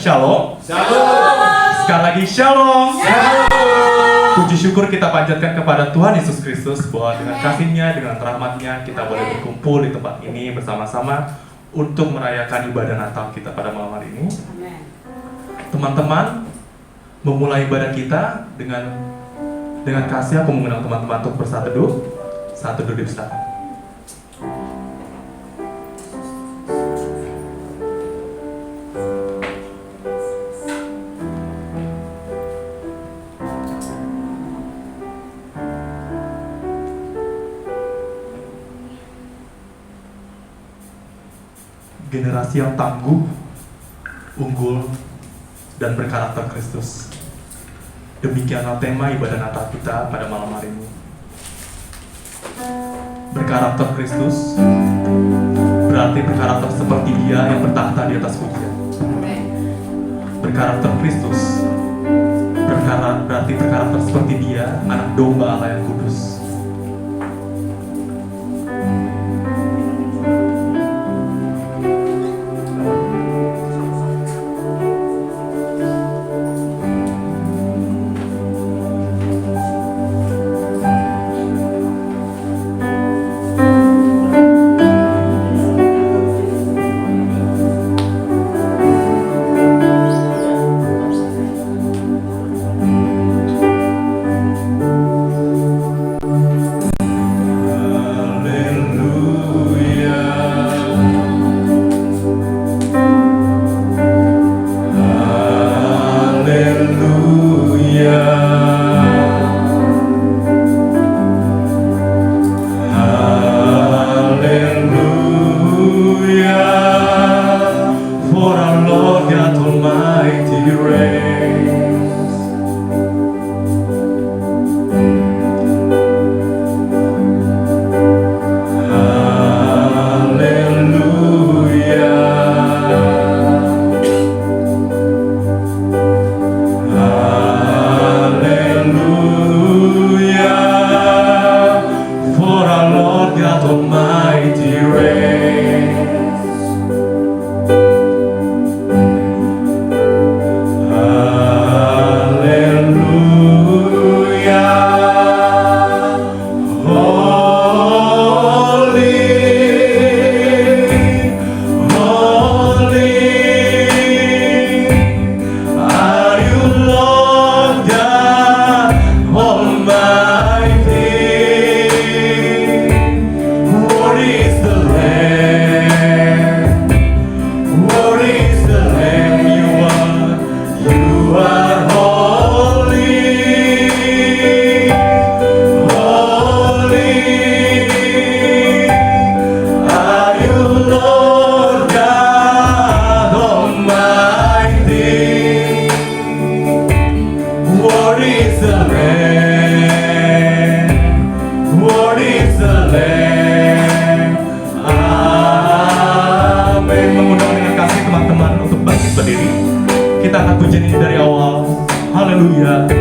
Shalom. Shalom. Sekali lagi Shalom. Shalom. Puji syukur kita panjatkan kepada Tuhan Yesus Kristus bahwa dengan kasih-Nya, dengan rahmat-Nya kita boleh berkumpul di tempat ini bersama-sama untuk merayakan ibadah Natal kita pada malam hari ini. Teman-teman, memulai ibadah kita dengan kasih, aku mengundang teman-teman untuk bersatu teduh. Satu teduh bersama. Generasi yang tangguh, unggul, dan berkarakter Kristus. Demikianlah tema ibadah Natal kita pada malam hari ini. Berkarakter Kristus berarti berkarakter seperti Dia yang bertahta di atas pujian. Berkarakter Kristus berarti berkarakter seperti Dia, anak domba Allah yang kudus. Hallelujah.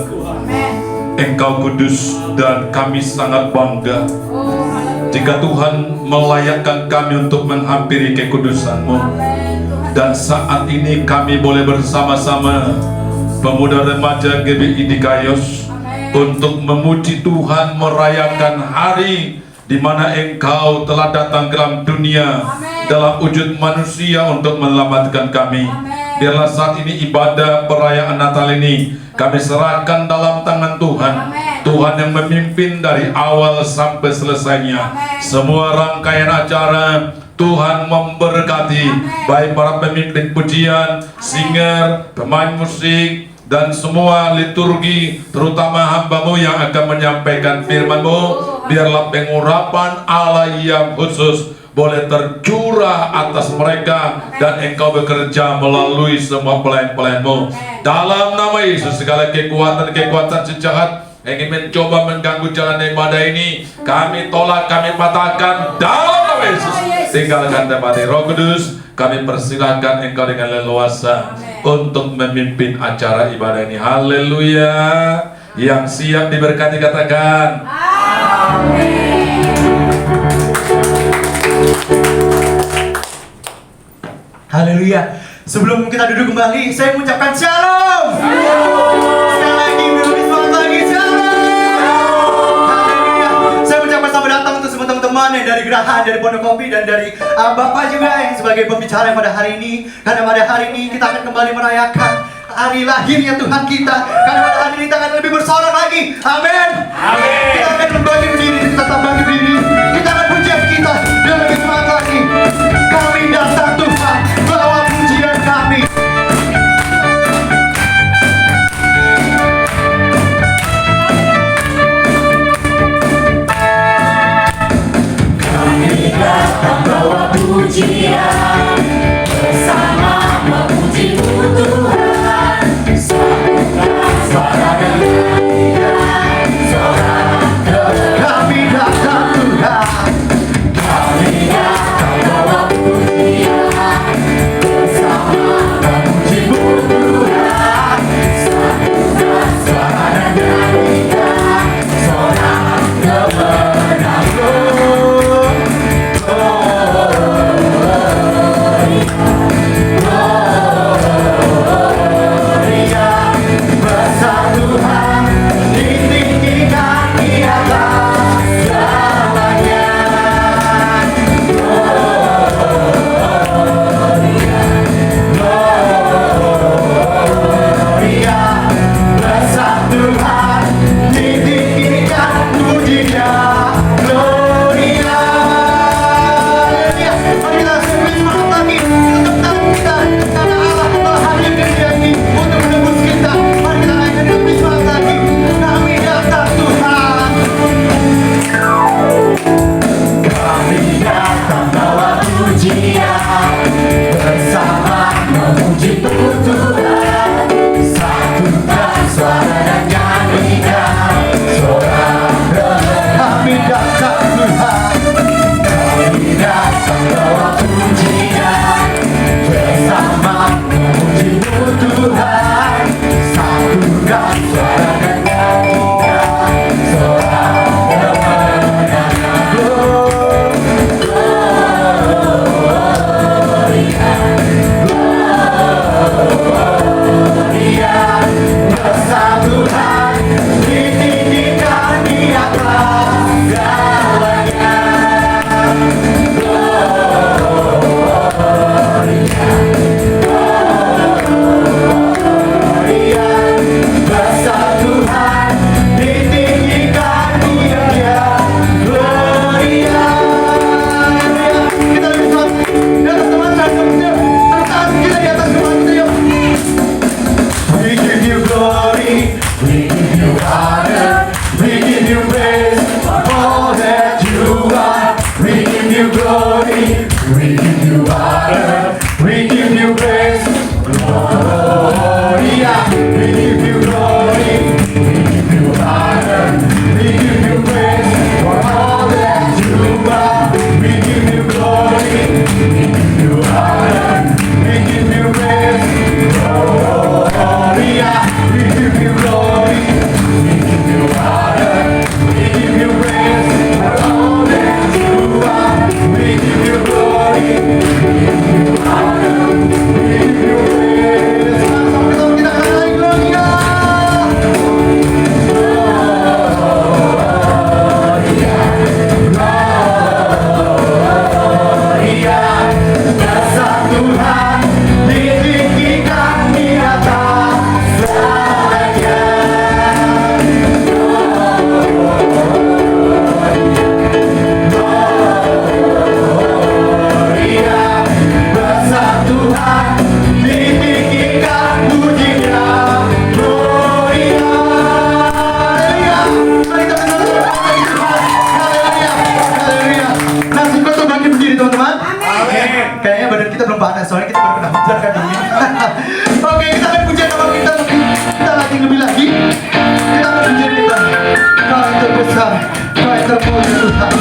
Tuhan. Engkau kudus dan kami sangat bangga jika Tuhan melayakkan kami untuk menghampiri kekudusan-Mu. Dan saat ini kami boleh bersama-sama pemuda remaja GBI di Kayos untuk memuji Tuhan, merayakan hari di mana Engkau telah datang ke dalam dunia dalam wujud manusia untuk menyelamatkan kami. Biarlah saat ini ibadah perayaan Natal ini kami serahkan dalam tangan Tuhan. Tuhan yang memimpin dari awal sampai selesainya. Semua rangkaian acara Tuhan memberkati, baik para pemimpin pujian, singer, pemain musik, dan semua liturgi, terutama hamba-Mu yang akan menyampaikan firman-Mu. Biarlah pengurapan Allah yang khusus boleh tercurah atas mereka, dan Engkau bekerja melalui semua pelayan-pelayan-Mu. Dalam nama Yesus, segala kekuatan sejahat yang ingin mencoba mengganggu jalan ibadah ini, kami tolak, kami patahkan dalam nama Yesus. Tinggalkan tempat ini. Roh Kudus, kami persilahkan Engkau dengan leluasa untuk memimpin acara ibadah ini. Haleluya. Yang siap diberkati katakan amin. Haleluya. Sebelum kita duduk kembali, saya mengucapkan shalom. Sekali lagi, lebih semangat lagi, shalom. Haleluya. Saya mengucapkan selamat datang untuk semua teman-teman yang dari Gerahan, dari Pondok Kopi, dan dari Bapak juga yang sebagai pembicara pada hari ini. Karena pada hari ini kita akan kembali merayakan hari lahirnya Tuhan kita. Karena pada hari ini kita akan lebih bersorak lagi. Amin. Amin. Kita akan berbagi diri, kita tambah diri. Kita akan pujian kita dan lebih semangat lagi. Kami datang Tuhan, bawa pujian kami. Kami datang bawa pujian, bersama memuji-Mu Tuhan. Satukan suara dan nyanyian, soalnya kita baru kenal kan ini. Oke, kita akan puji nama kita lagi lebih lagi. Kita akan puji kita. Kau yang terbesar, Kau yang terpuji Tuhan.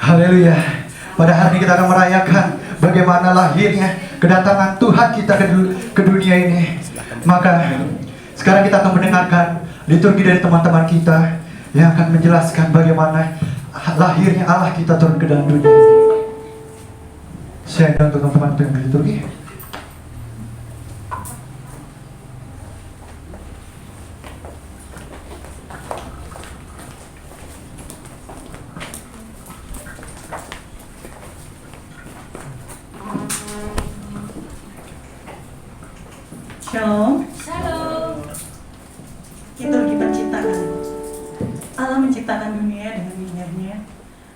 Haleluya. Pada hari ini kita akan merayakan bagaimana lahirnya kedatangan Tuhan kita ke dunia ini. Maka sekarang kita akan mendengarkan liturgi dari teman-teman kita yang akan menjelaskan bagaimana lahirnya Allah kita turun ke dalam dunia ini. Saya undang untuk teman-teman untuk yang berliturgi. Shalom. Liturgi penciptaan. Allah menciptakan dunia dengan minyak-Nya.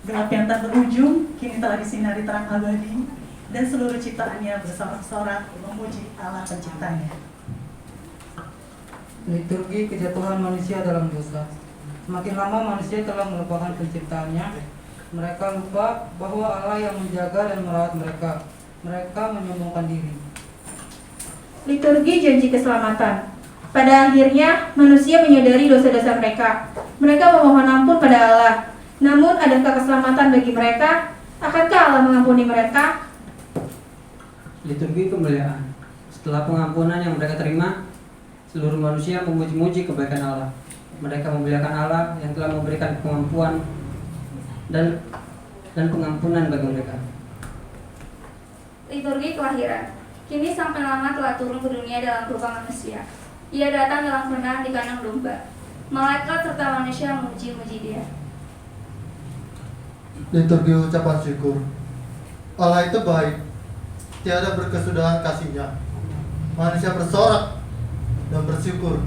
Gelap yang tak berujung kini telah disinari terang abadi, dan seluruh ciptaannya bersorak-sorak memuji Allah penciptanya. Liturgi kejatuhan manusia dalam dosa. Semakin lama manusia telah melupakan penciptaannya. Mereka lupa bahwa Allah yang menjaga dan merawat mereka. Mereka menyombongkan diri. Liturgi janji keselamatan. Pada akhirnya, manusia menyadari dosa-dosa mereka. Mereka memohon ampun pada Allah. Namun, adakah keselamatan bagi mereka? Akankah Allah mengampuni mereka? Liturgi kemuliaan. Setelah pengampunan yang mereka terima, seluruh manusia memuji-muji kebaikan Allah. Mereka memuliakan Allah yang telah memberikan pengampuan dan pengampunan bagi mereka. Liturgi kelahiran. Kini sang penyelamat telah turun ke dunia dalam rupa manusia. Ia datang dalam kemenangan di kandang domba. Malaikat serta manusia memuji-muji Dia. Liturgi ucapan syukur. Allah itu baik, tiada berkesudahan kasih-Nya. Manusia bersorak dan bersyukur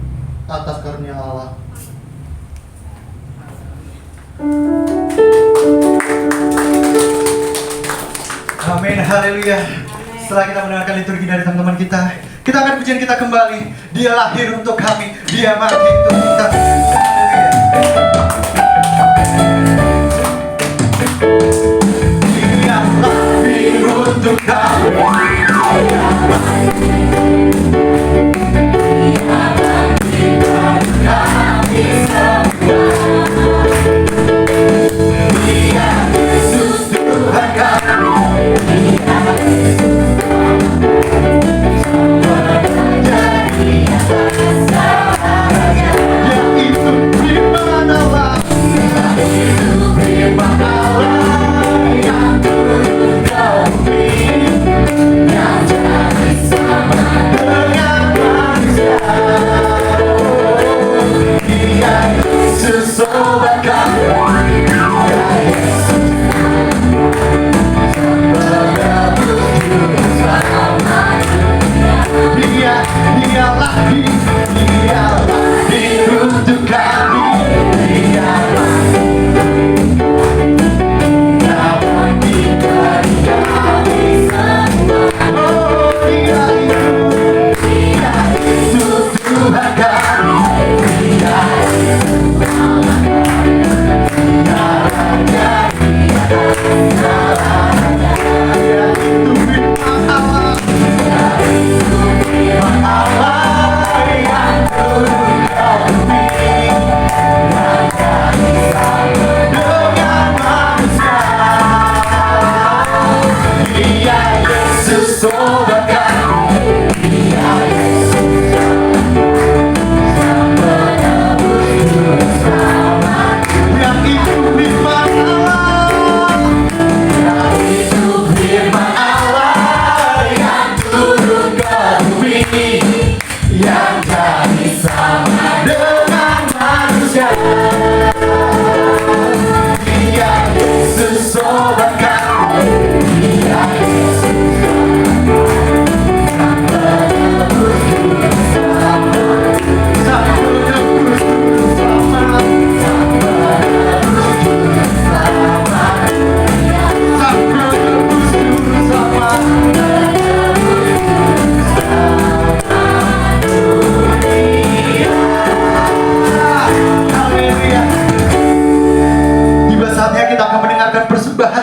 atas karunia Allah. Amin, haleluya. Setelah kita mendengarkan liturgi dari teman-teman kita akan pujian kita kembali. Dia lahir untuk kami, Dia mati untuk kita. Dia lahir untuk kami.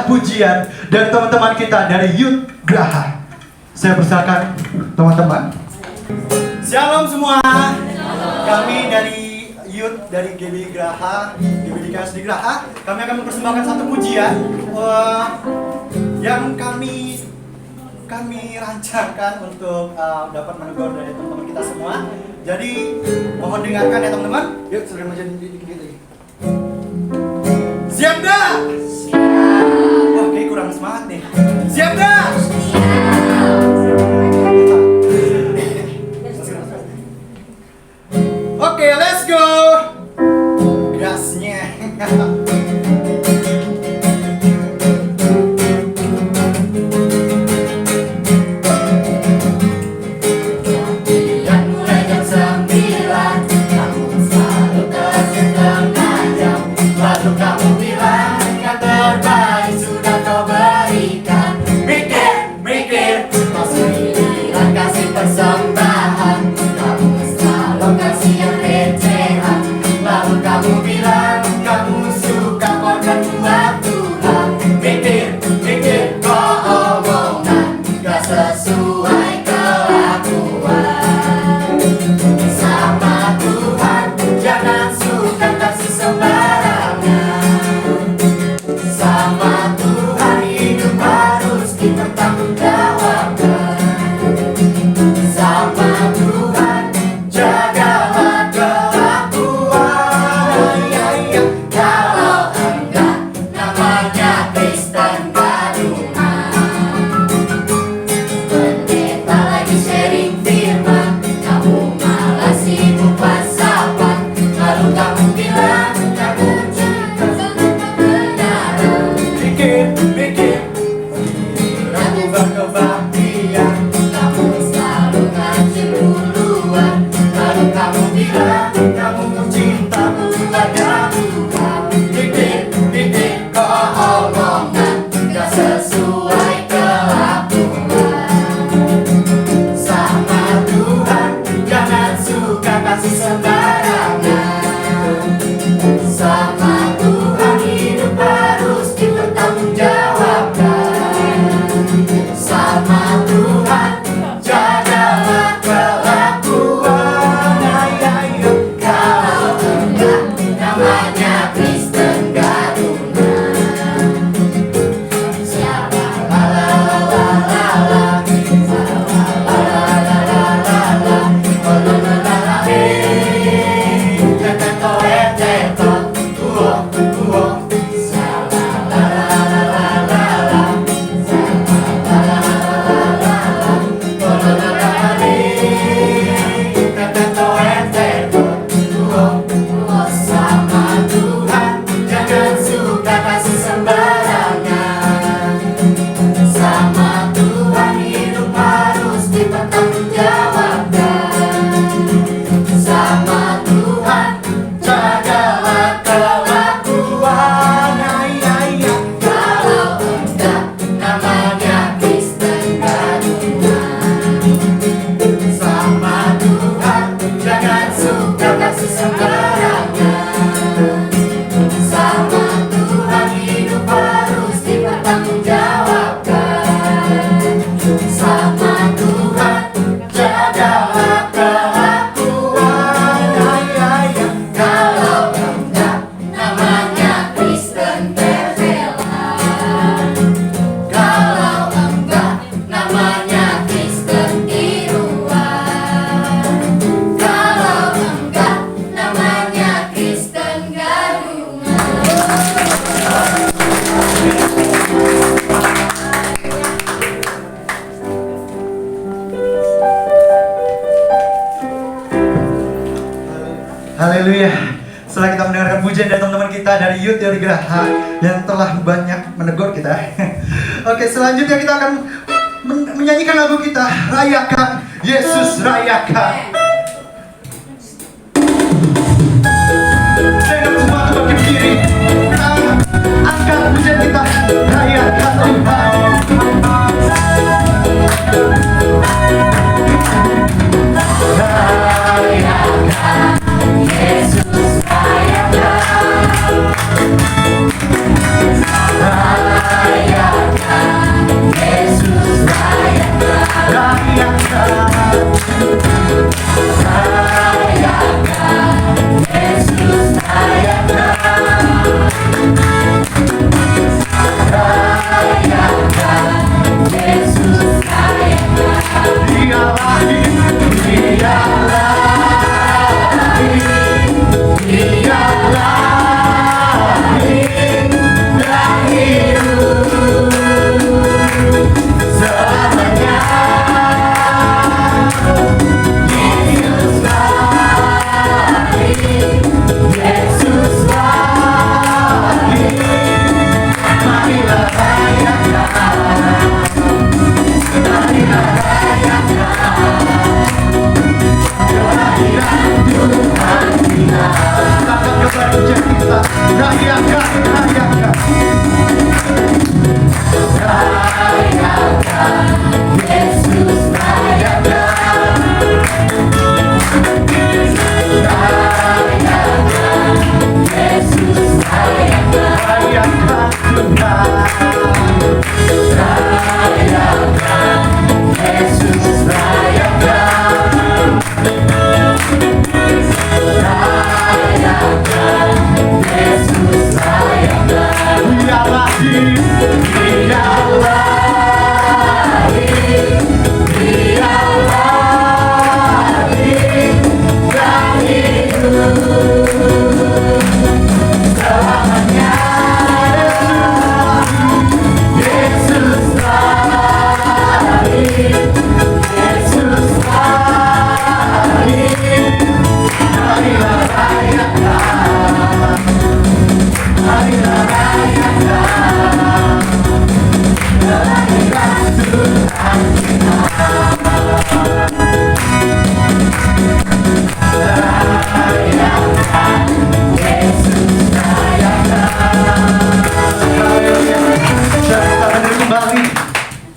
Pujian dari teman-teman kita dari Youth Graha. Saya persilakan teman-teman. Shalom semua. Kami dari Youth dari GB Graha, GBDKS di Graha. Kami akan mempersembahkan satu pujian yang kami rancangkan untuk dapat menegur dari teman-teman kita semua. Jadi mohon dengarkan ya teman-teman. Yuk, sudah maju dikit lagi. Siap dah? Wah, kayak kurang semangat nih. Siap dah? Oke, let's go. Gasnya. Mikir, masih segalanya. Sama Tuhan hidup harus dipertanggungjawabkan. Sama Tuhan jagalah kelakuan. Kalau enggak namanya Kristen terbela. Kalau enggak namanya Kristen tiruan. Kalau enggak namanya Kristen gadungan. Haleluya. Setelah kita mendengarkan pujian dari teman-teman kita dari Youth dari Geraha yang telah banyak menegur kita. Oke, selanjutnya kita akan menyanyikan lagu kita, Rayakan Yesus Rayakan. Saya ingin semua untuk berdiri. Kita angkat pujian kita, Rayakan Tuhan. Yesus rayakan. Rayakan Yesus rayakan. Rayakan. Rayakan Yesus rayakan. Rayakan Yesus rayakan. Dialah hidup, dialah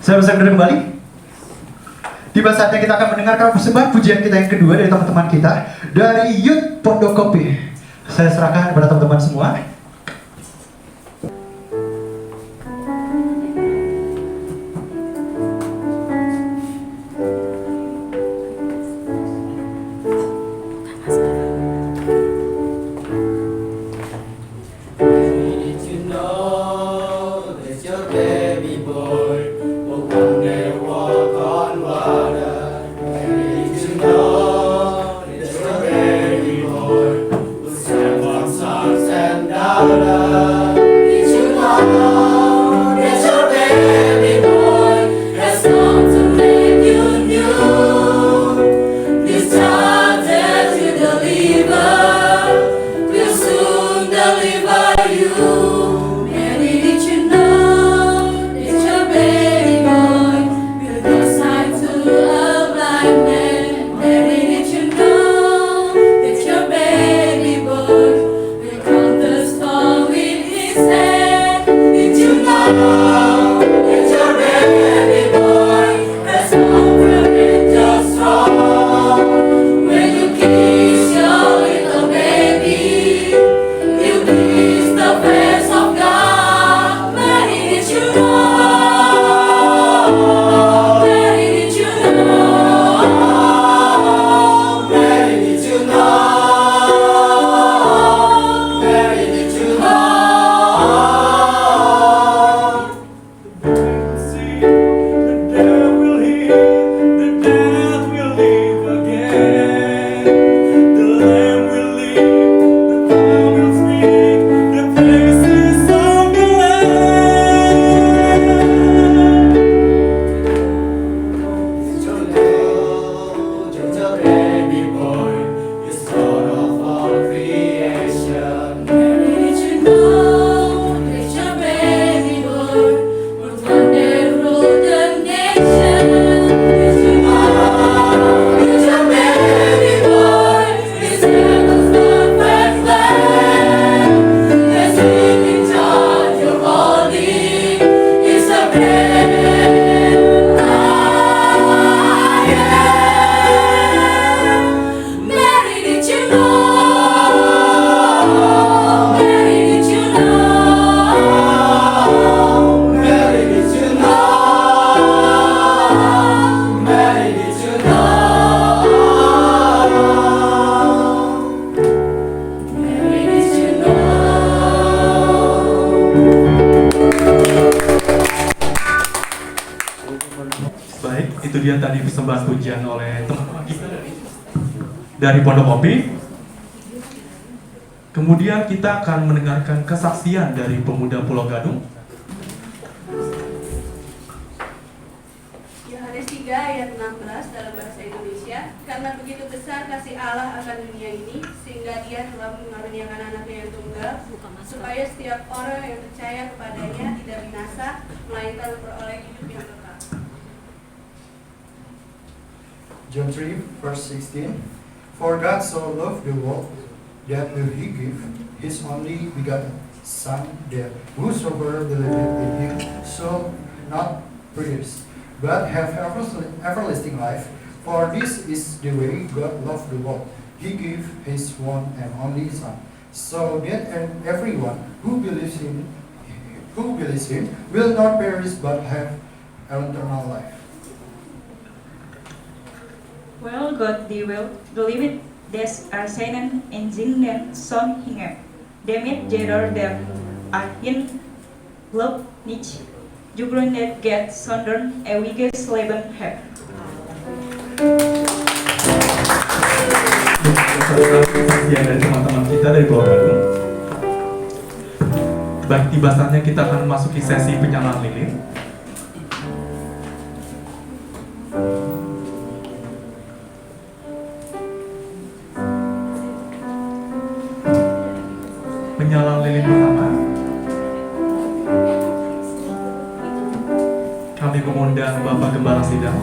Saya bisa kembali. Tiba saatnya kita akan mendengarkan persembahan pujian kita yang kedua dari teman-teman kita dari Youth Pondok Kopi. Saya serahkan kepada teman-teman semua. With dia tadi persembahan pujian oleh teman-teman kita dari Pondok Opi. Kemudian kita akan mendengarkan kesaksian dari pemuda Pulau Gadung. Yohanes 3 ayat 16 dalam bahasa Indonesia. Karena begitu besar kasih Allah akan dunia ini, sehingga Dia telah mengaruniakan anaknya yang tunggal, supaya setiap orang yang percaya kepadanya tidak binasa, melainkan memperoleh hidup yang kekal. John 3 verse 16. For God so loved the world that He gave His only begotten Son, that whosoever believeth in Him shall not perish, but have everlasting life. For this is the way God loved the world. He gave His one and only Son, so that everyone who believes Him will not perish but have eternal life. Well, God die wel believed des er zijn en zingen son hingen. Damit jeder der ihn glaubt nicht, gegründet geht, sondern ewiges Leben hat. Kesaksian dari teman-teman kita dari Pulau Gadung. Baik, tiba saatnya kita akan memasuki sesi penyalaan lilin. Penyalaan lilin pertama, kami mengundang Bapak Gembala Sidang.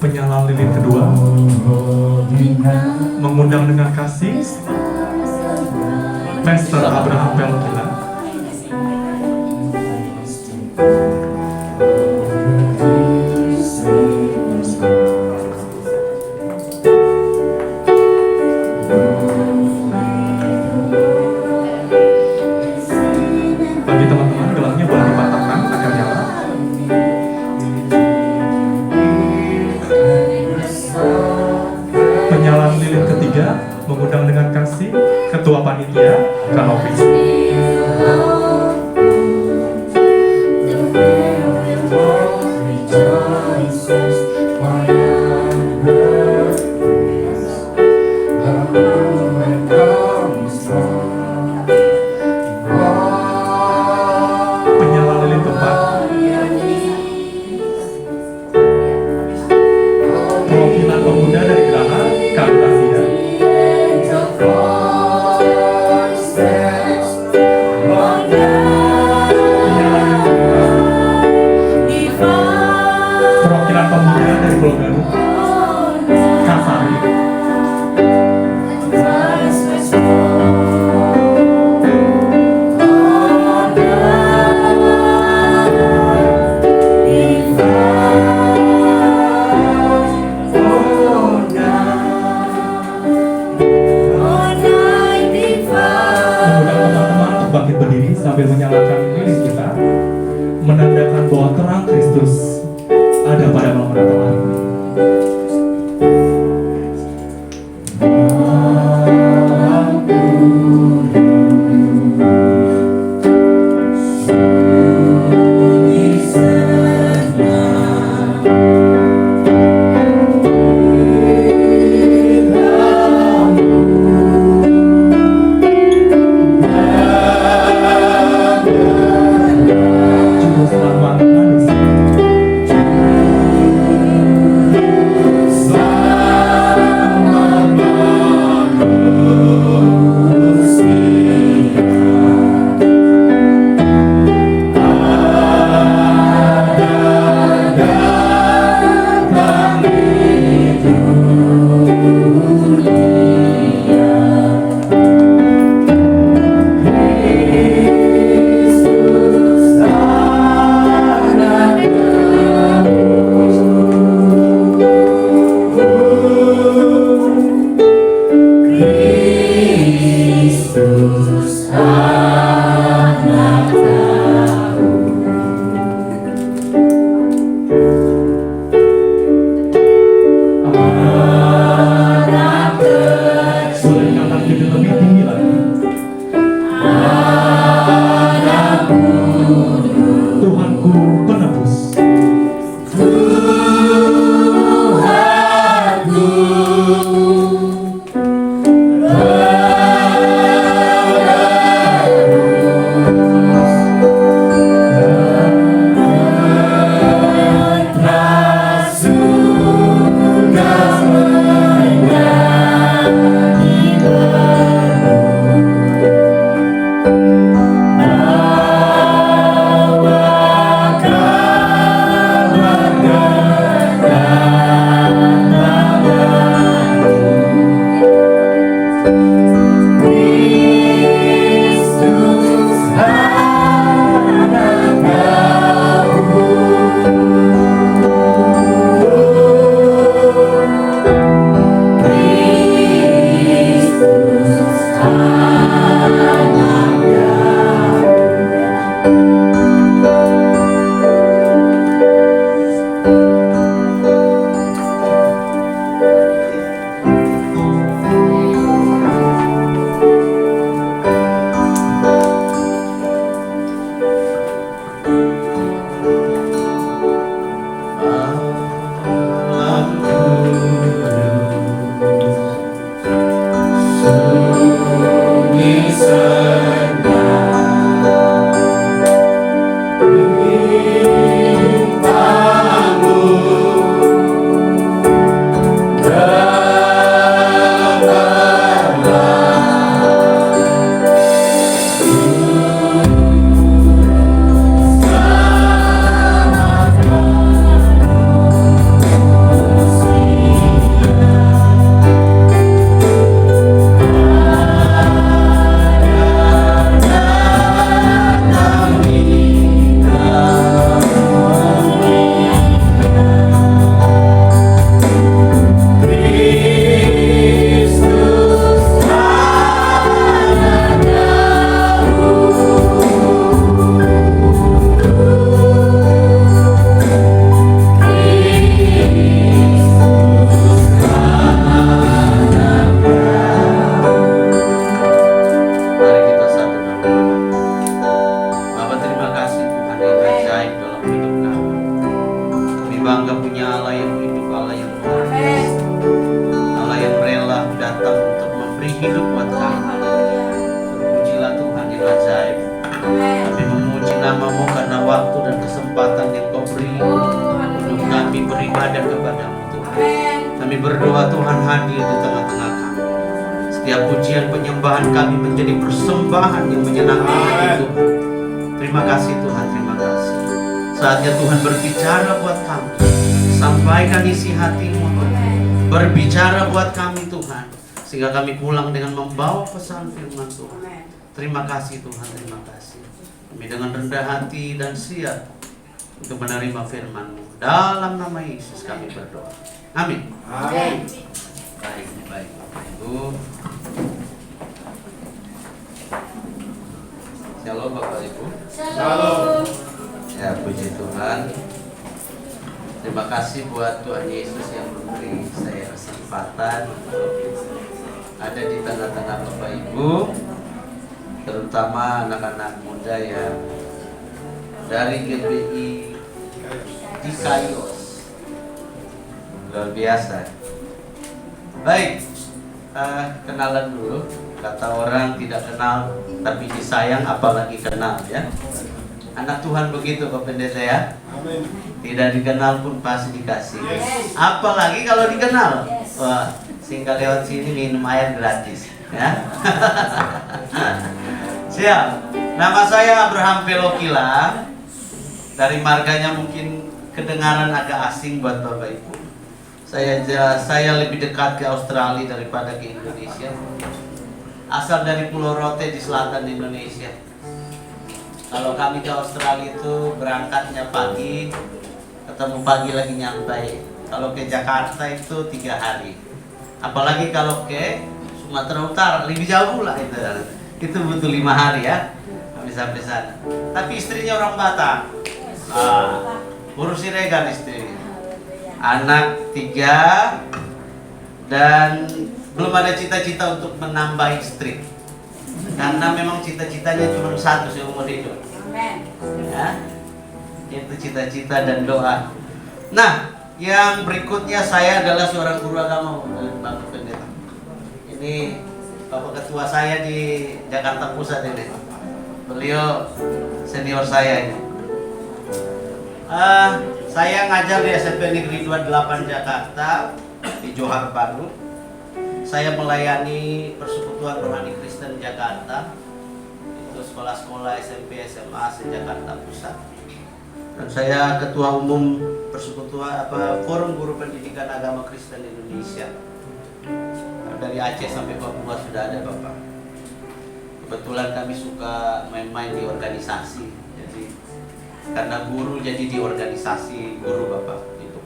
Penyalaan lilin kedua, mengundang dengan kasih Pastor Abraham Pelkila. Bagi teman-teman, gelangnya boleh dipatahkan agar nyala. Penyalaan lilin ketiga, mengundang dengan kasih Ketua Panitia Kanopi. Penyalaan lilin keempat, perwakilan pemuda dari Geraha Karunia. Perwakilan pemuda dari Pulau Gadung Kasari. Mengundang teman-teman untuk bangkit berdiri sambil menyalakan lilin kita, menandakan bahwa terang Kristus ada pada malam Natal hari ini. Boleh angkat jadi lebih tinggi lagi. Tuhanku penebus. bangga punya Allah yang hidup, Allah yang luar biasa, Allah yang rela datang untuk memberi hidup buat kami. Terpujilah Tuhan yang ajaib. Kami memuji nama-Mu karena waktu dan kesempatan yang Kau beri untuk kami beribadah kepada-Mu Tuhan. Kami berdoa Tuhan hadir di tengah-tengah kami. Setiap pujian penyembahan kami menjadi persembahan yang menyenangkan hati Tuhan. Terima kasih Tuhan, terima kasih. Saatnya Tuhan berbicara buat kami. Sampaikan isi hati-Mu Tuhan. Berbicara buat kami Tuhan, sehingga kami pulang dengan membawa pesan firman Tuhan. Terima kasih Tuhan, terima kasih. Kami dengan rendah hati dan siap untuk menerima firman-Mu. Dalam nama Yesus kami berdoa. Amin. Amin. Baik, baik. Ibu. Shalom Bapak Ibu. Shalom. Ya, puji Tuhan. Terima kasih buat Tuhan Yesus yang memberi saya kesempatan ada di tengah-tengah Bapak Ibu, terutama anak-anak muda yang dari GBI di Kaios. Luar biasa. Baik, kenalan dulu. Kata orang tidak kenal tapi disayang, apalagi kenal ya. Anak Tuhan begitu Pak Pendeta ya. Amin. Tidak dikenal pun pasti dikasih. Apalagi kalau dikenal. Wah, sehingga lewat sini minum air gratis ya. Siap. Nama saya Abraham Pelokila. Dari marganya mungkin kedengaran agak asing buat Bapak Ibu. Saya lebih dekat ke Australia daripada ke Indonesia. Asal dari Pulau Rote di selatan Indonesia. Kalau kami ke Australia itu berangkatnya pagi, ketemu pagi lagi nyantai. Kalau ke Jakarta itu 3 hari. Apalagi kalau ke Sumatera Utara lebih jauh pula itu. Itu butuh 5 hari ya. Kami sampai sana. Tapi istrinya orang Batak. Urus siregan istri. anak 3, dan belum ada cita-cita untuk menambah istri. Karena memang cita-citanya cuma satu seumur hidup. Ya, itu cita-cita dan doa. Nah, yang berikutnya saya adalah seorang guru agama, Bapak Pendeta. Ini Bapak Ketua saya di Jakarta Pusat ini. Beliau senior saya ini. Saya ngajar di SMP Negeri 28 Jakarta, di Johar Baru. Saya melayani Persekutuan Rohani Kristen Jakarta. Itu sekolah-sekolah SMP, SMA se-Jakarta Pusat. Dan saya Ketua Umum Persekutuan Forum Guru Pendidikan Agama Kristen Indonesia. Dari Aceh sampai Papua sudah ada Bapak. Kebetulan kami suka main-main di organisasi. Jadi karena guru jadi di organisasi guru Bapak itu.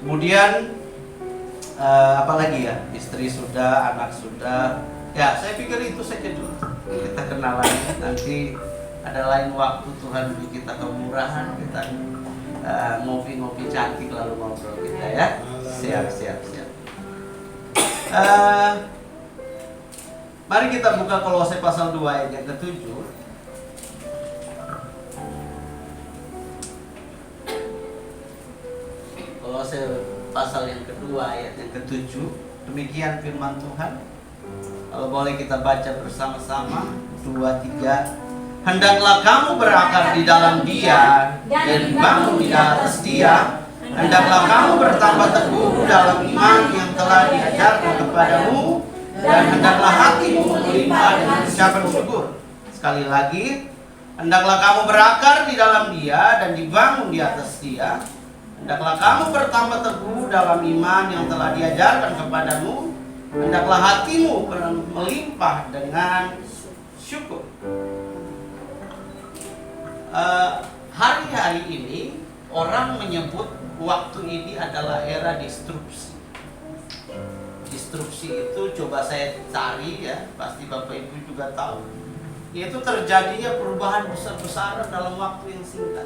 Kemudian apalagi ya, istri sudah, anak sudah. Ya, saya pikir itu saja dulu. Kita kenalan, nanti ada lain waktu Tuhan beri kita kemurahan, kita ngopi-ngopi cantik lalu ngobrol kita ya. Siap. Mari kita buka Kolose pasal 2 ayat yang ke-7. Kolose pasal yang kedua ayat yang ke-7. Demikian firman Tuhan. Kalau boleh kita baca bersama-sama 2, 3. Hendaklah kamu berakar di dalam Dia dan dibangun di atas Dia. Hendaklah kamu bertambah teguh dalam iman yang telah diajarkan kepadamu, dan hendaklah hatimu melimpah dengan ucapan syukur. Sekali lagi, hendaklah kamu berakar di dalam Dia dan dibangun di atas Dia. Hendaklah kamu bertambah teguh dalam iman yang telah diajarkan kepadamu. Hendaklah hatimu melimpah dengan syukur. Hari-hari ini orang menyebut waktu ini adalah era disrupsi. Disrupsi itu coba saya cari ya, pasti Bapak Ibu juga tahu. Yaitu terjadinya perubahan besar-besaran dalam waktu yang singkat.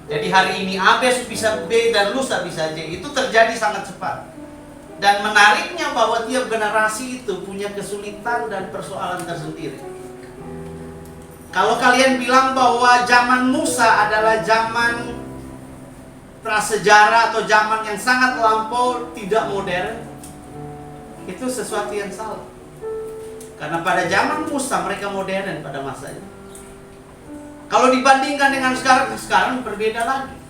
Jadi hari ini A besok bisa B dan lusa bisa J. Itu terjadi sangat cepat. Dan menariknya bahwa tiap generasi itu punya kesulitan dan persoalan tersendiri. Kalau kalian bilang bahwa zaman Musa adalah zaman prasejarah atau zaman yang sangat lampau, tidak modern, itu sesuatu yang salah. Karena pada zaman Musa mereka modern pada masanya. Kalau dibandingkan dengan sekarang berbeda lagi.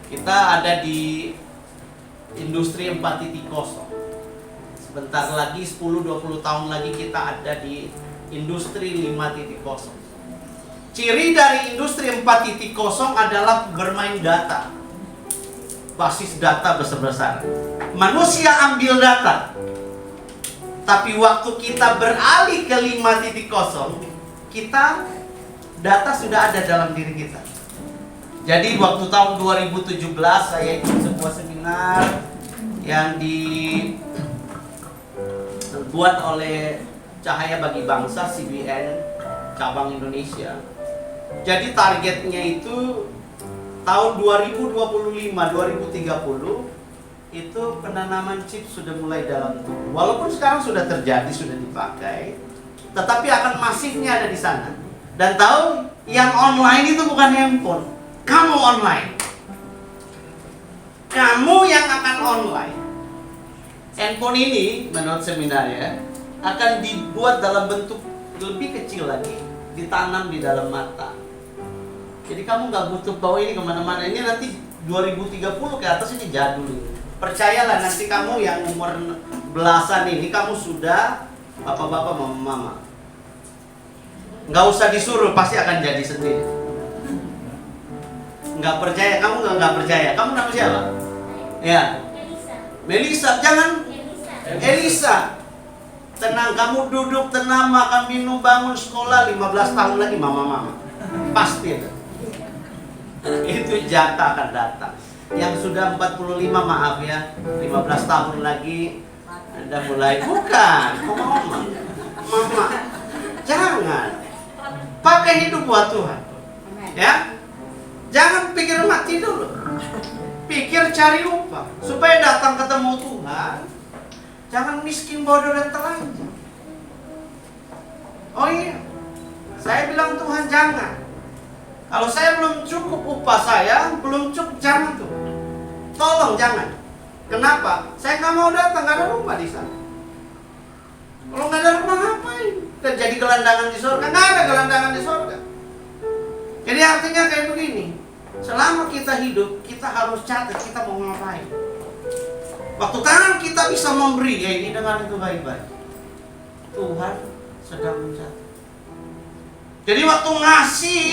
Kita ada di industri 4.0. Sebentar lagi 10-20 tahun lagi kita ada di industri 5.0. Ciri dari industri 4.0 adalah bermain data. Basis data besar-besaran. Manusia ambil data. Tapi waktu kita beralih ke 5.0, data sudah ada dalam diri kita. Jadi waktu tahun 2017 saya ikut sebuah seminar yang dibuat oleh Cahaya Bagi Bangsa CBN cabang Indonesia. Jadi targetnya itu tahun 2025-2030 itu penanaman chip sudah mulai dalam tubuh. Walaupun sekarang sudah terjadi, sudah dipakai, tetapi akan masifnya ada di sana. Dan tahu yang online itu bukan handphone. Kamu online. Kamu yang akan online. Handphone ini menurut seminarnya akan dibuat dalam bentuk lebih kecil lagi, ditanam di dalam mata. Jadi kamu nggak butuh bawa ini kemana-mana. Ini nanti 2030 ke atas ini jadul. Percayalah nanti kamu yang umur belasan ini kamu sudah bapak-bapak mama-mama. Nggak usah disuruh, pasti akan jadi sendiri. Nggak percaya, kamu nggak percaya. Kamu nama siapa? Ya. Melisa, jangan Elisa. Tenang, kamu duduk tenang, makan minum, bangun sekolah, 15 tahun lagi mama-mama. Pasti itu. Itu jatah akan datang. Yang sudah 45 maaf ya, 15 tahun lagi Anda mulai bukan, mama. Jangan. Pakai hidup buat Tuhan. Ya. Jangan pikir mati dulu. Pikir cari upah supaya datang ketemu Tuhan. Jangan miskin, bodoh, dan telanjang. Oh iya, saya bilang Tuhan jangan. Kalau saya belum cukup upah saya, belum cukup, jangan tuh. Tolong jangan. Kenapa? Saya nggak mau datang, nggak ada rumah di sana. Kalau nggak ada rumah ngapain? Terjadi gelandangan di surga? Nggak ada gelandangan di surga. Jadi artinya kayak begini. Selama kita hidup, kita harus catat kita mau ngapain. Waktu tangan kita bisa memberi, ya ini dengar itu baik-baik. Tuhan sedang mencatat. Jadi waktu ngasih,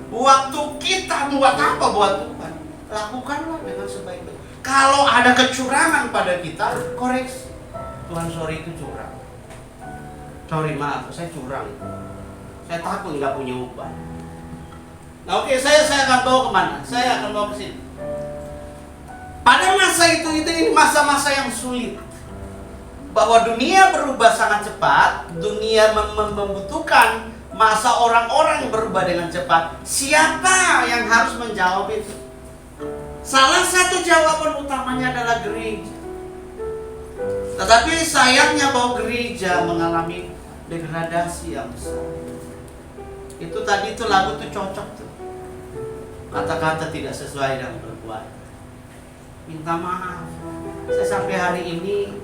waktu kita buat apa buat Tuhan, lakukanlah dengan sebaik-baik. Kalau ada kecurangan pada kita, koreksi. Tuhan, sorry itu curang. Sorry, maaf, saya curang. Saya takut nggak punya upah. Nah oke, saya akan bawa kemana? Saya akan bawa ke sini. Pada masa itu ini masa-masa yang sulit. Bahwa dunia berubah sangat cepat, dunia membutuhkan masa orang-orang yang berubah dengan cepat. Siapa yang harus menjawab itu? Salah satu jawaban utamanya adalah gereja. Tetapi sayangnya bahwa gereja mengalami degradasi yang besar. Itu tadi itu lagu tuh cocok tuh. Kata-kata tidak sesuai dengan perbuatan. Minta maaf. Saya sampai hari ini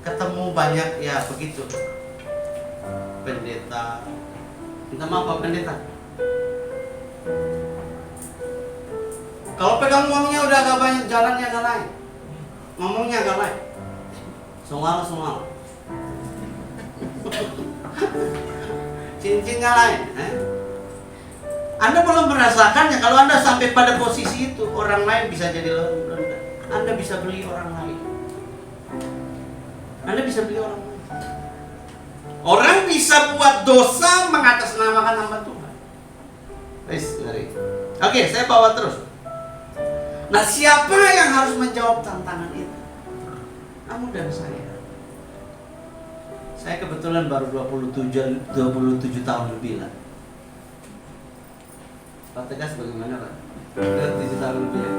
ketemu banyak ya begitu. Pendeta. Minta maaf Pak Pendeta. Kalau pegang uangnya udah agak banyak, jalannya agak lain. Ngomongnya agak lain. Sungal. Cincinnya lain. Anda belum merasakannya. Kalau Anda sampai pada posisi itu, orang lain bisa jadi rendah. Anda bisa beli orang lain. Anda bisa beli orang lain. Orang bisa buat dosa mengatasnamakan nama Tuhan. Oke, saya bawa terus. Nah, siapa yang harus menjawab tantangan itu? Kamu dan saya. Saya kebetulan baru 27 tahun lebih lah. Pak Tegas bagaimana Pak? 7 tahun lebih ya?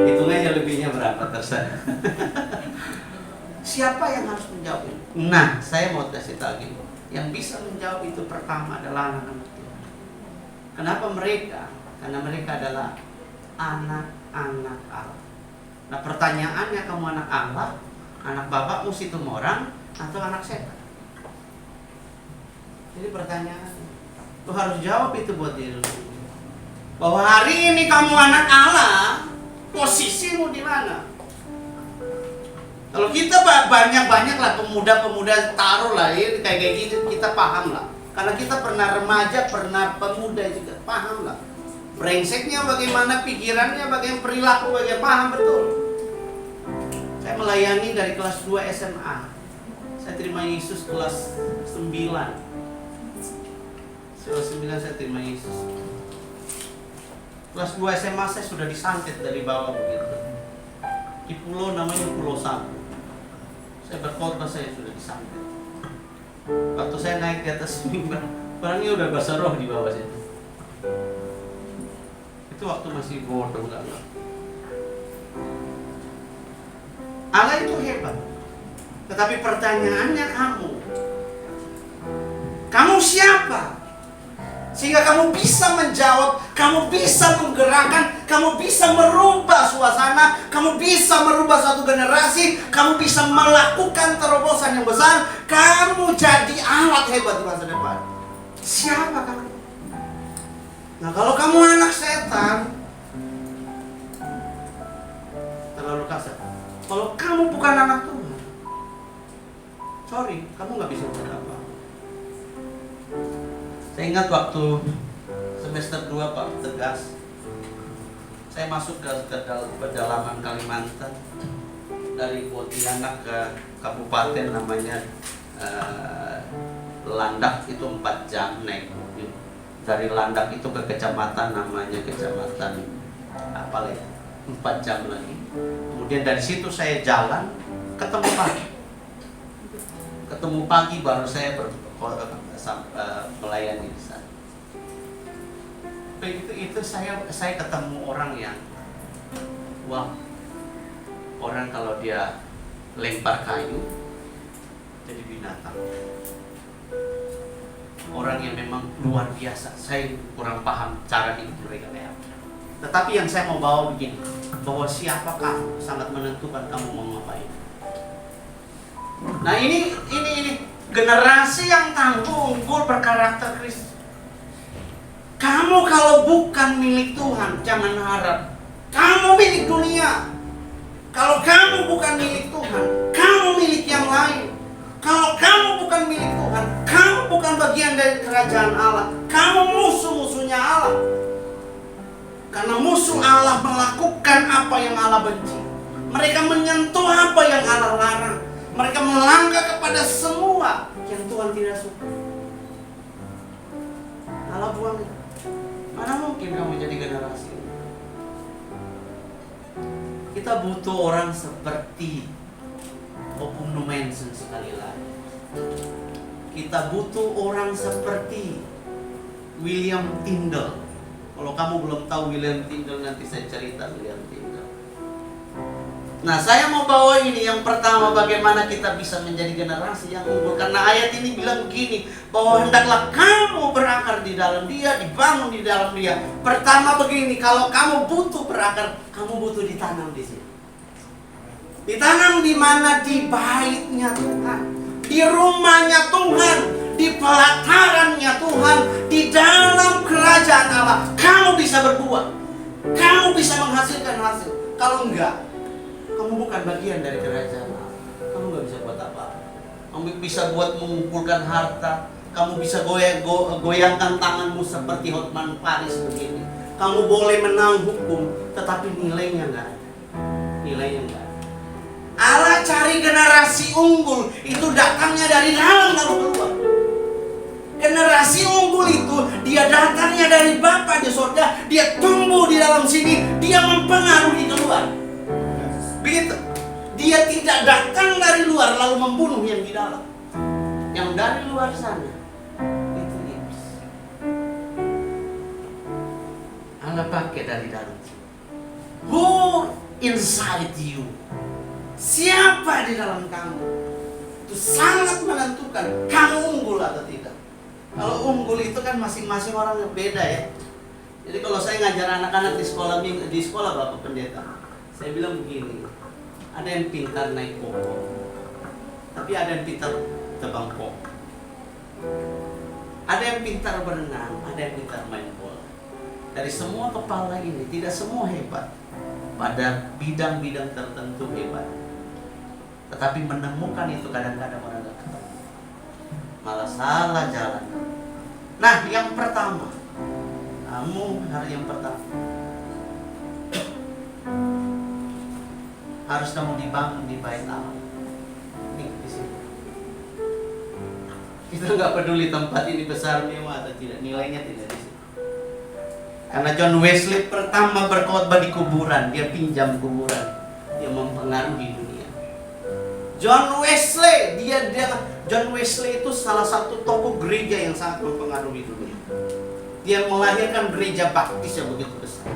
Hitungnya lebihnya berapa terserah. Siapa yang harus menjawab itu? Nah, saya mau kasih tahu gini. Yang bisa menjawab itu pertama adalah anak-anak Tuhan. Kenapa mereka? Karena mereka adalah anak-anak Allah. Nah pertanyaannya, kamu anak Allah, anak bapakmu situ orang, atau anak setan? Jadi pertanyaan, lu harus jawab itu buat diri lu. Bahwa hari ini kamu anak Allah, posisimu di mana? Kalau kita banyak lah pemuda-pemuda taruh lah ya, kayak gitu kita paham lah. Karena kita pernah remaja, pernah pemuda juga, paham lah. Brengseknya bagaimana, pikirannya bagaimana, perilaku bagaimana, paham betul. Saya melayani dari kelas 2 SMA. Saya terima Yesus kelas 9. Kelas 9 saya terima Yesus. Kelas 2 SMA saya sudah disantet dari bawah begitu. Di pulau namanya Pulau Sabu. Saya berkhotbah, saya sudah disantet. Waktu saya naik di atas mimbar, barangnya udah bahasa roh di bawah situ. Itu waktu masih bodoh enggak. Allah itu hebat. Tetapi pertanyaannya kamu siapa? Sehingga kamu bisa menjawab, kamu bisa menggerakkan, kamu bisa merubah suasana, kamu bisa merubah suatu generasi, kamu bisa melakukan terobosan yang besar, kamu jadi alat hebat di masa depan. Siapa kamu? Nah kalau kamu anak setan, terlalu kasar. Kalau kamu bukan anak Tuhan, sorry, kamu gak bisa berapa. Saya ingat waktu semester 2 Pak Tegas, saya masuk ke pedalaman Kalimantan, dari Pontianak ke kabupaten namanya Landak, itu 4 jam naik mobil. Dari Landak itu ke kecamatan namanya kecamatan apa ya, 4 jam lagi. Kemudian dari situ saya jalan ketemu pagi baru saya melayani di sana. Begitu itu saya ketemu orang yang, wah, orang kalau dia lempar kayu jadi binatang. Orang yang memang luar biasa. Saya kurang paham cara hidup mereka kayak apa. Tetapi yang saya mau bawa begini, bahwa siapakah sangat menentukan kamu mau ngapain. Nah ini generasi yang tangguh, unggul, berkarakter Kristus. Kamu kalau bukan milik Tuhan, jangan harap kamu milik dunia. Kalau kamu bukan milik Tuhan, kamu milik yang lain. Kalau kamu bukan milik Tuhan, kamu bukan bagian dari kerajaan Allah. Kamu musuh-musuhnya Allah. Karena musuh Allah melakukan apa yang Allah benci. Mereka menyentuh apa yang Allah larang. Mereka melangkah kepada semua yang Tuhan tidak suka. Allah buang. Mana mungkin kamu jadi generasi ini? Kita butuh orang seperti Opung Numensen sekali lagi. Kita butuh orang seperti William Tyndale. Kalau kamu belum tahu William Tyndale, nanti saya cerita William Tyndale. Nah, saya mau bawa ini yang pertama, bagaimana kita bisa menjadi generasi yang unggul. Karena ayat ini bilang begini, bahwa hendaklah kamu berakar di dalam Dia, dibangun di dalam Dia. Pertama begini, kalau kamu butuh berakar, kamu butuh ditanam di sini. Ditanam di mana? Di baitnya Tuhan, di rumahnya Tuhan, di pelatarannya Tuhan, di dalam kerajaan Allah. Kamu bisa berbuah, kamu bisa menghasilkan hasil. Kalau enggak, kamu bukan bagian dari kerajaan Allah. Kamu nggak bisa buat apa-apa. Kamu bisa buat mengumpulkan harta. Kamu bisa goyangkan tanganmu seperti Hotman Paris begini. Kamu boleh menang hukum, tetapi nilainya nggak ada. Nilainya nggak ada. Allah cari generasi unggul itu datangnya dari dalam lalu keluar. Generasi unggul itu dia datangnya dari Bapa di surga, dia tumbuh di dalam sini, dia mempengaruhi keluar. Begitu. Dia tidak datang dari luar lalu membunuh yang di dalam. Yang dari luar sana itu iblis. Allah pakai dari dalam. Who inside you? Siapa di dalam kamu? Itu sangat menentukan kamu unggul atau tidak. Kalau unggul itu kan masing-masing orang beda ya. Jadi kalau saya ngajar anak-anak di sekolah Bapak Pendeta, saya bilang begini, ada yang pintar naik pokok, tapi ada yang pintar tebang pokok. Ada yang pintar berenang, ada yang pintar main bola. Dari semua kepala ini, tidak semua hebat. Pada bidang-bidang tertentu hebat. Tetapi menemukan itu kadang-kadang orang tidak ketemu. Malah salah jalan. Nah, yang pertama, kamu hari yang pertama harus kamu dibangun di bait Allah. Nih di sini. Kita nggak peduli tempat ini besar mewah atau tidak, nilainya tidak di sini. Karena John Wesley pertama berkhotbah di kuburan, dia pinjam kuburan, dia mempengaruhi dunia. John Wesley, John Wesley itu salah satu tokoh gereja yang sangat mempengaruhi dunia. Dia melahirkan gereja baptis yang begitu besar.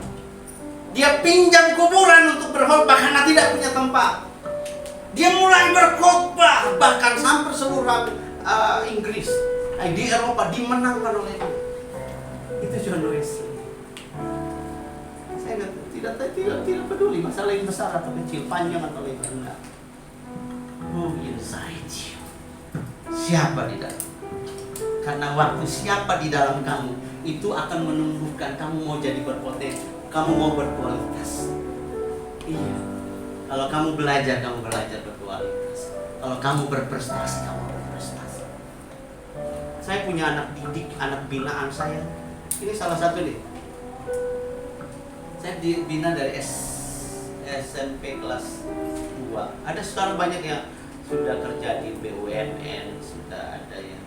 Dia pinjam kuburan untuk berkhotbah karena tidak punya tempat. Dia mulai berkhotbah bahkan sampai seluruh Inggris, di Eropa dimenangkan oleh dia. Itu John Wesley. Saya tidak peduli masalah yang besar atau kecil, panjang atau lebar, enggak. Who inside you? Siapa di dalam? Karena waktu siapa di dalam kamu itu akan menumbuhkan kamu mau jadi berpotensi, kamu mau berkualitas. Iya. Kalau kamu belajar berkualitas. Kalau kamu berprestasi, kamu berprestasi. Saya punya anak didik, anak binaan saya. Ini salah satu nih. Saya dibina dari SMP kelas 2. Ada sekarang banyak yang sudah kerja di BUMN, sudah ada yang.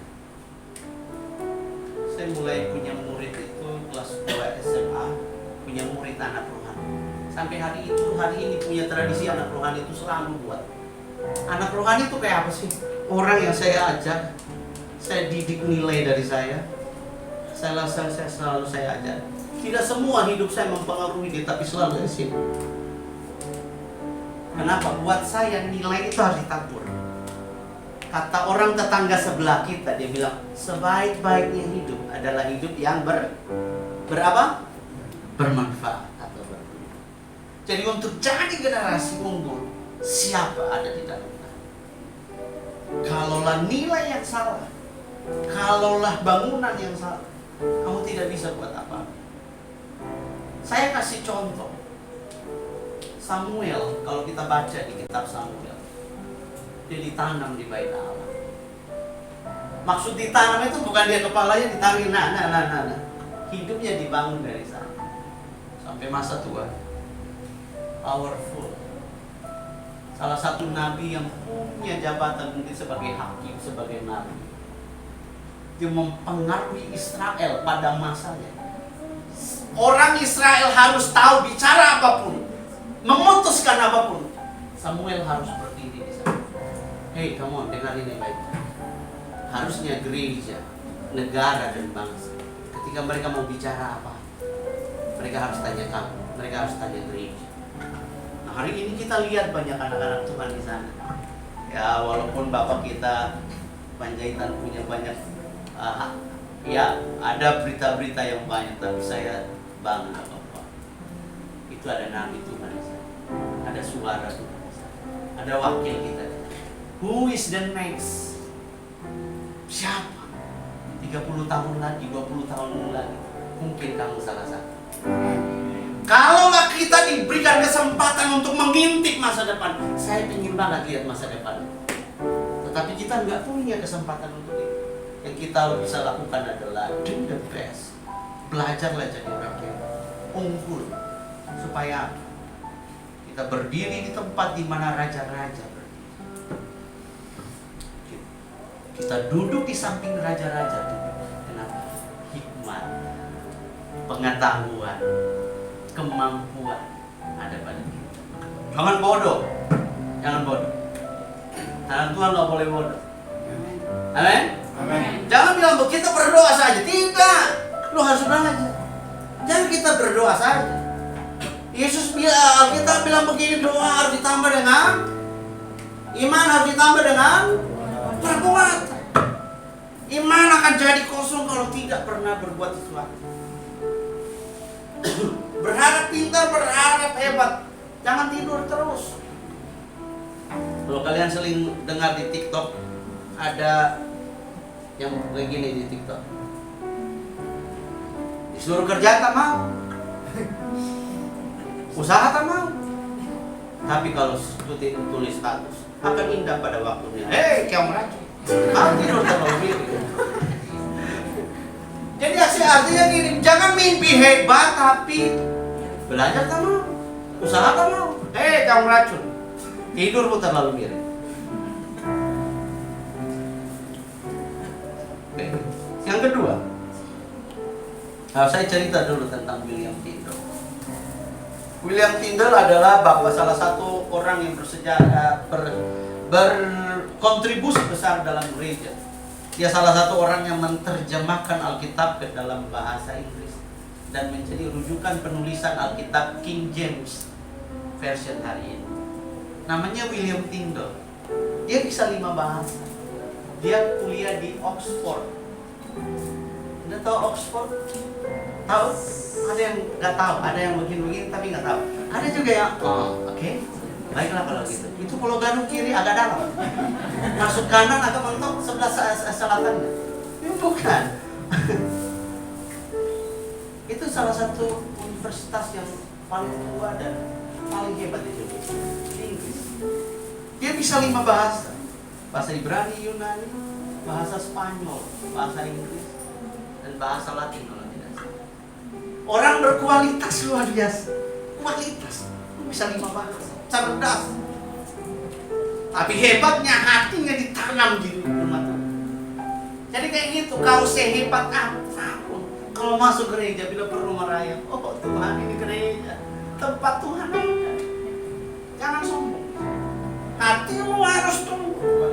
Saya mulai punya murid itu kelas 2 SMA, punya murid anak rohani. Sampai hari ini punya tradisi anak rohani itu selalu buat. Anak rohani itu kayak apa sih? Orang yang saya ajak, saya didik nilai dari saya selalu saya ajar. Tidak semua hidup saya mempengaruhi dia, tapi selalu esin. Kenapa? Buat saya nilai itu harus ditabur. Kata orang tetangga sebelah kita, dia bilang sebaik-baiknya hidup adalah hidup yang berapa? Bermanfaat atau berguna. Jadi untuk jadi generasi unggul, siapa ada di dalam kita? Kalaulah nilai yang salah, kalaulah bangunan yang salah, kamu tidak bisa buat apa-apa. Saya kasih contoh. Samuel, kalau kita baca di kitab Samuel, dia ditanam di bait Allah. Maksud ditanam itu bukan dia kepalanya ditaruh, nah. Hidupnya dibangun dari sana sampai masa tua. Powerful. Salah satu nabi yang punya jabatan mungkin sebagai hakim, sebagai nabi. Dia mempengaruhi Israel pada masanya. Orang Israel harus tahu bicara apapun, memutuskan apapun, Samuel harus berdiri di sana. Hei, kamu dengar ini baik. Harusnya gereja, negara dan bangsa, ketika mereka mau bicara apa, mereka harus tanya kamu, mereka harus tanya gereja. Nah, hari ini kita lihat banyak anak-anak Tuhan di sana. Ya, walaupun bapak kita Panjaitan punya banyak, ya ada berita-berita yang banyak, tapi saya bangga bapak. Itu ada nabi Tuhan di sana, ada suara Tuhan di sana, ada wakil kita. Who is the next? Siapa? 30 tahun lagi, 20 tahun lagi, mungkin kamu salah satu. Kalaulah kita diberikan kesempatan untuk mengintip masa depan, saya ingin banget lihat masa depan. Tetapi kita nggak punya kesempatan untuk itu. Yang kita bisa lakukan adalah do the best. Belajarlah jadi orang yang unggul. Supaya kita berdiri di tempat di mana raja-raja berdiri. Kita duduk di samping raja-raja. Kenapa? Hikmat, pengetahuan, kemampuan ada pada kita. Jangan bodoh. Jangan bodoh. Tangan Tuhan nggak boleh bodoh. Amin. Amin. Jangan bilang kita berdoa saja. Tidak. Lu harus belajar. Jangan kita berdoa saja. Yesus bilang, kita bilang begini, doa harus ditambah dengan iman, harus ditambah dengan perbuatan. Iman akan jadi kosong kalau tidak pernah berbuat sesuatu. Berharap pintar, berharap hebat. Jangan tidur terus. Kalau kalian sering dengar di TikTok, ada yang begini di TikTok. Disuruh kerja tak mau, usaha tak mau. Tapi kalau tulis status, akan indah pada waktunya. Hei, kamu racun. Mau tidur terlalu diri. Jadi artinya gini, jangan mimpi hebat tapi belajar tak mau, usaha tak mau. Hei, kamu racun. Tidurmu terlalu miring. Oke. Yang kedua, saya cerita dulu tentang William Tyndale. William Tyndale adalah salah satu orang yang berkontribusi besar dalam gereja. Dia salah satu orang yang menerjemahkan Alkitab ke dalam bahasa Inggris dan menjadi rujukan penulisan Alkitab King James Version hari ini. Namanya William Tyndale. Dia bisa 5 bahasa. Dia kuliah di Oxford. Anda tahu Oxford? Tahu? Ada yang nggak tahu, ada yang begini-begini tapi nggak tahu. Ada juga yang, oke. Baiklah kalau gitu. Itu Pulau Gadung kiri agak dalam. Masuk kanan agak mentok sebelah selatannya. Ini bukan. Itu salah satu universitas yang paling tua dan paling hebat di Indonesia. Di Inggris. Dia bisa 5 bahasa. Bahasa Ibrani, Yunani, bahasa Spanyol, bahasa Inggris, dan bahasa Latin kalau tidak salah. Orang berkualitas luar biasa. Kualitas. Bisa 5 bahasa. Cerdas. Tapi hebatnya hatinya ditanam di rumah Tuhan. Jadi kayak gitu, kau sehebat apapun, kalau masuk gereja bila perlu merayap, oh Tuhan ini gereja, tempat Tuhan ada. Jangan sombong. Hatimu harus tunduk.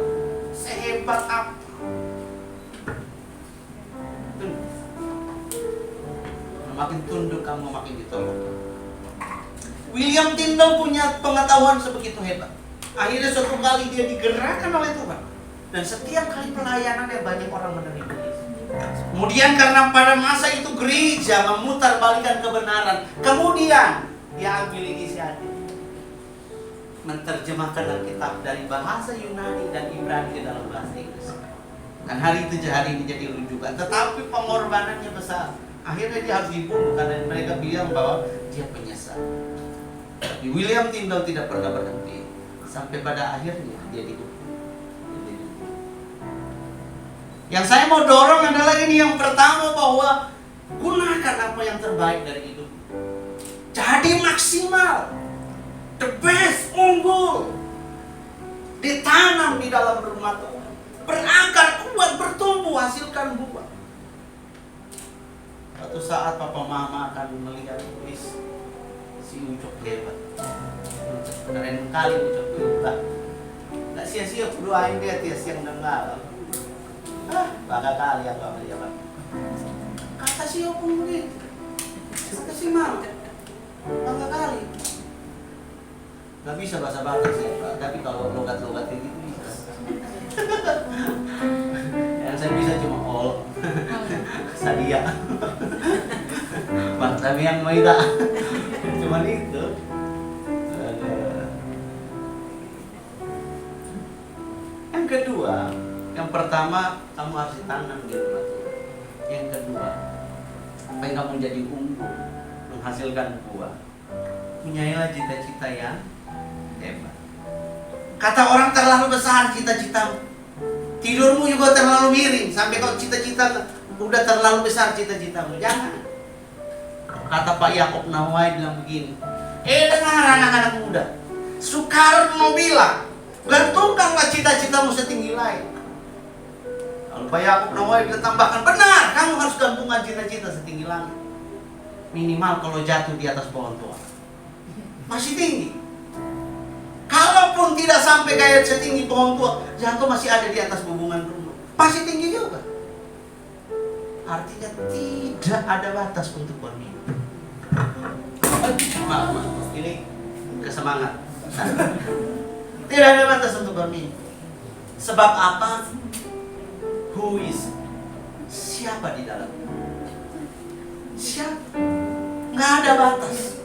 Sehebat apa? Makin tunduk kamu makin ditolong. William Tyndale punya pengetahuan sebegitu hebat. Akhirnya suatu kali dia digerakkan oleh Tuhan, dan setiap kali pelayanannya banyak orang menerima Yesus. Kemudian karena pada masa itu gereja memutarbalikkan kebenaran, kemudian dia ambil inisiatif menerjemahkan Alkitab dari bahasa Yunani dan Ibrani ke dalam bahasa Inggris. Dan hari ini jadi rujukan. Tetapi pengorbanannya besar. Akhirnya dia harus dibunuh karena mereka bilang bahwa dia penyesal. Tapi William Tyndale tidak pernah berhenti sampai pada akhirnya dia dihukum. Yang saya mau dorong adalah ini, yang pertama, bahwa gunakan apa yang terbaik dari hidup. Jadi maksimal, the best, unggul, ditanam di dalam rumah Tuhan, berakar kuat, bertumbuh, hasilkan buah. Suatu saat papa mama akan melihat, wis, si Ucok hebat. Keren kali Ucok berubah. Nggak sia-sia doain dia tiap siang dan malam. Bangga kali yang gak melihat. Kata si Opung begitu. Kata si Mam, bangga kali. Gak bisa bahasa Batak sih, Pak. Tapi kalau logat-logat kayak gitu bisa. Yang saya bisa cuma ol, sadia, tapi yang mau itu cuma itu. Yang kedua, yang pertama kamu harus ditanam di rumah Tuhan. Yang kedua, supaya kamu jadi unggul, menghasilkan buah, punyailah cita-cita yang hebat. Kata orang terlalu besar cita-citamu, tidurmu juga terlalu miring sampai kau cita-cita udah terlalu besar cita-citamu. Jangan. Kata Pak Yakob Nawai bilang begini, dengar anak-anak muda, Soekarno bilang, gantungkanlah cita-citamu setinggi langit. Lalu Pak Yakob Nawai bilang tambahkan, benar, kamu harus gantungkan cita-cita setinggi langit. Minimal kalau jatuh di atas pohon tua masih tinggi. Kalaupun tidak sampai kayak setinggi pohon tua, jatuh masih ada di atas hubungan rumah, masih tinggi juga. Artinya tidak ada batas untuk bermimpi. Maaf, ini kesemangat. Tidak ada batas untuk bermimpi. Sebab apa? Who is? Siapa di dalam? Siapa? Nggak ada batas.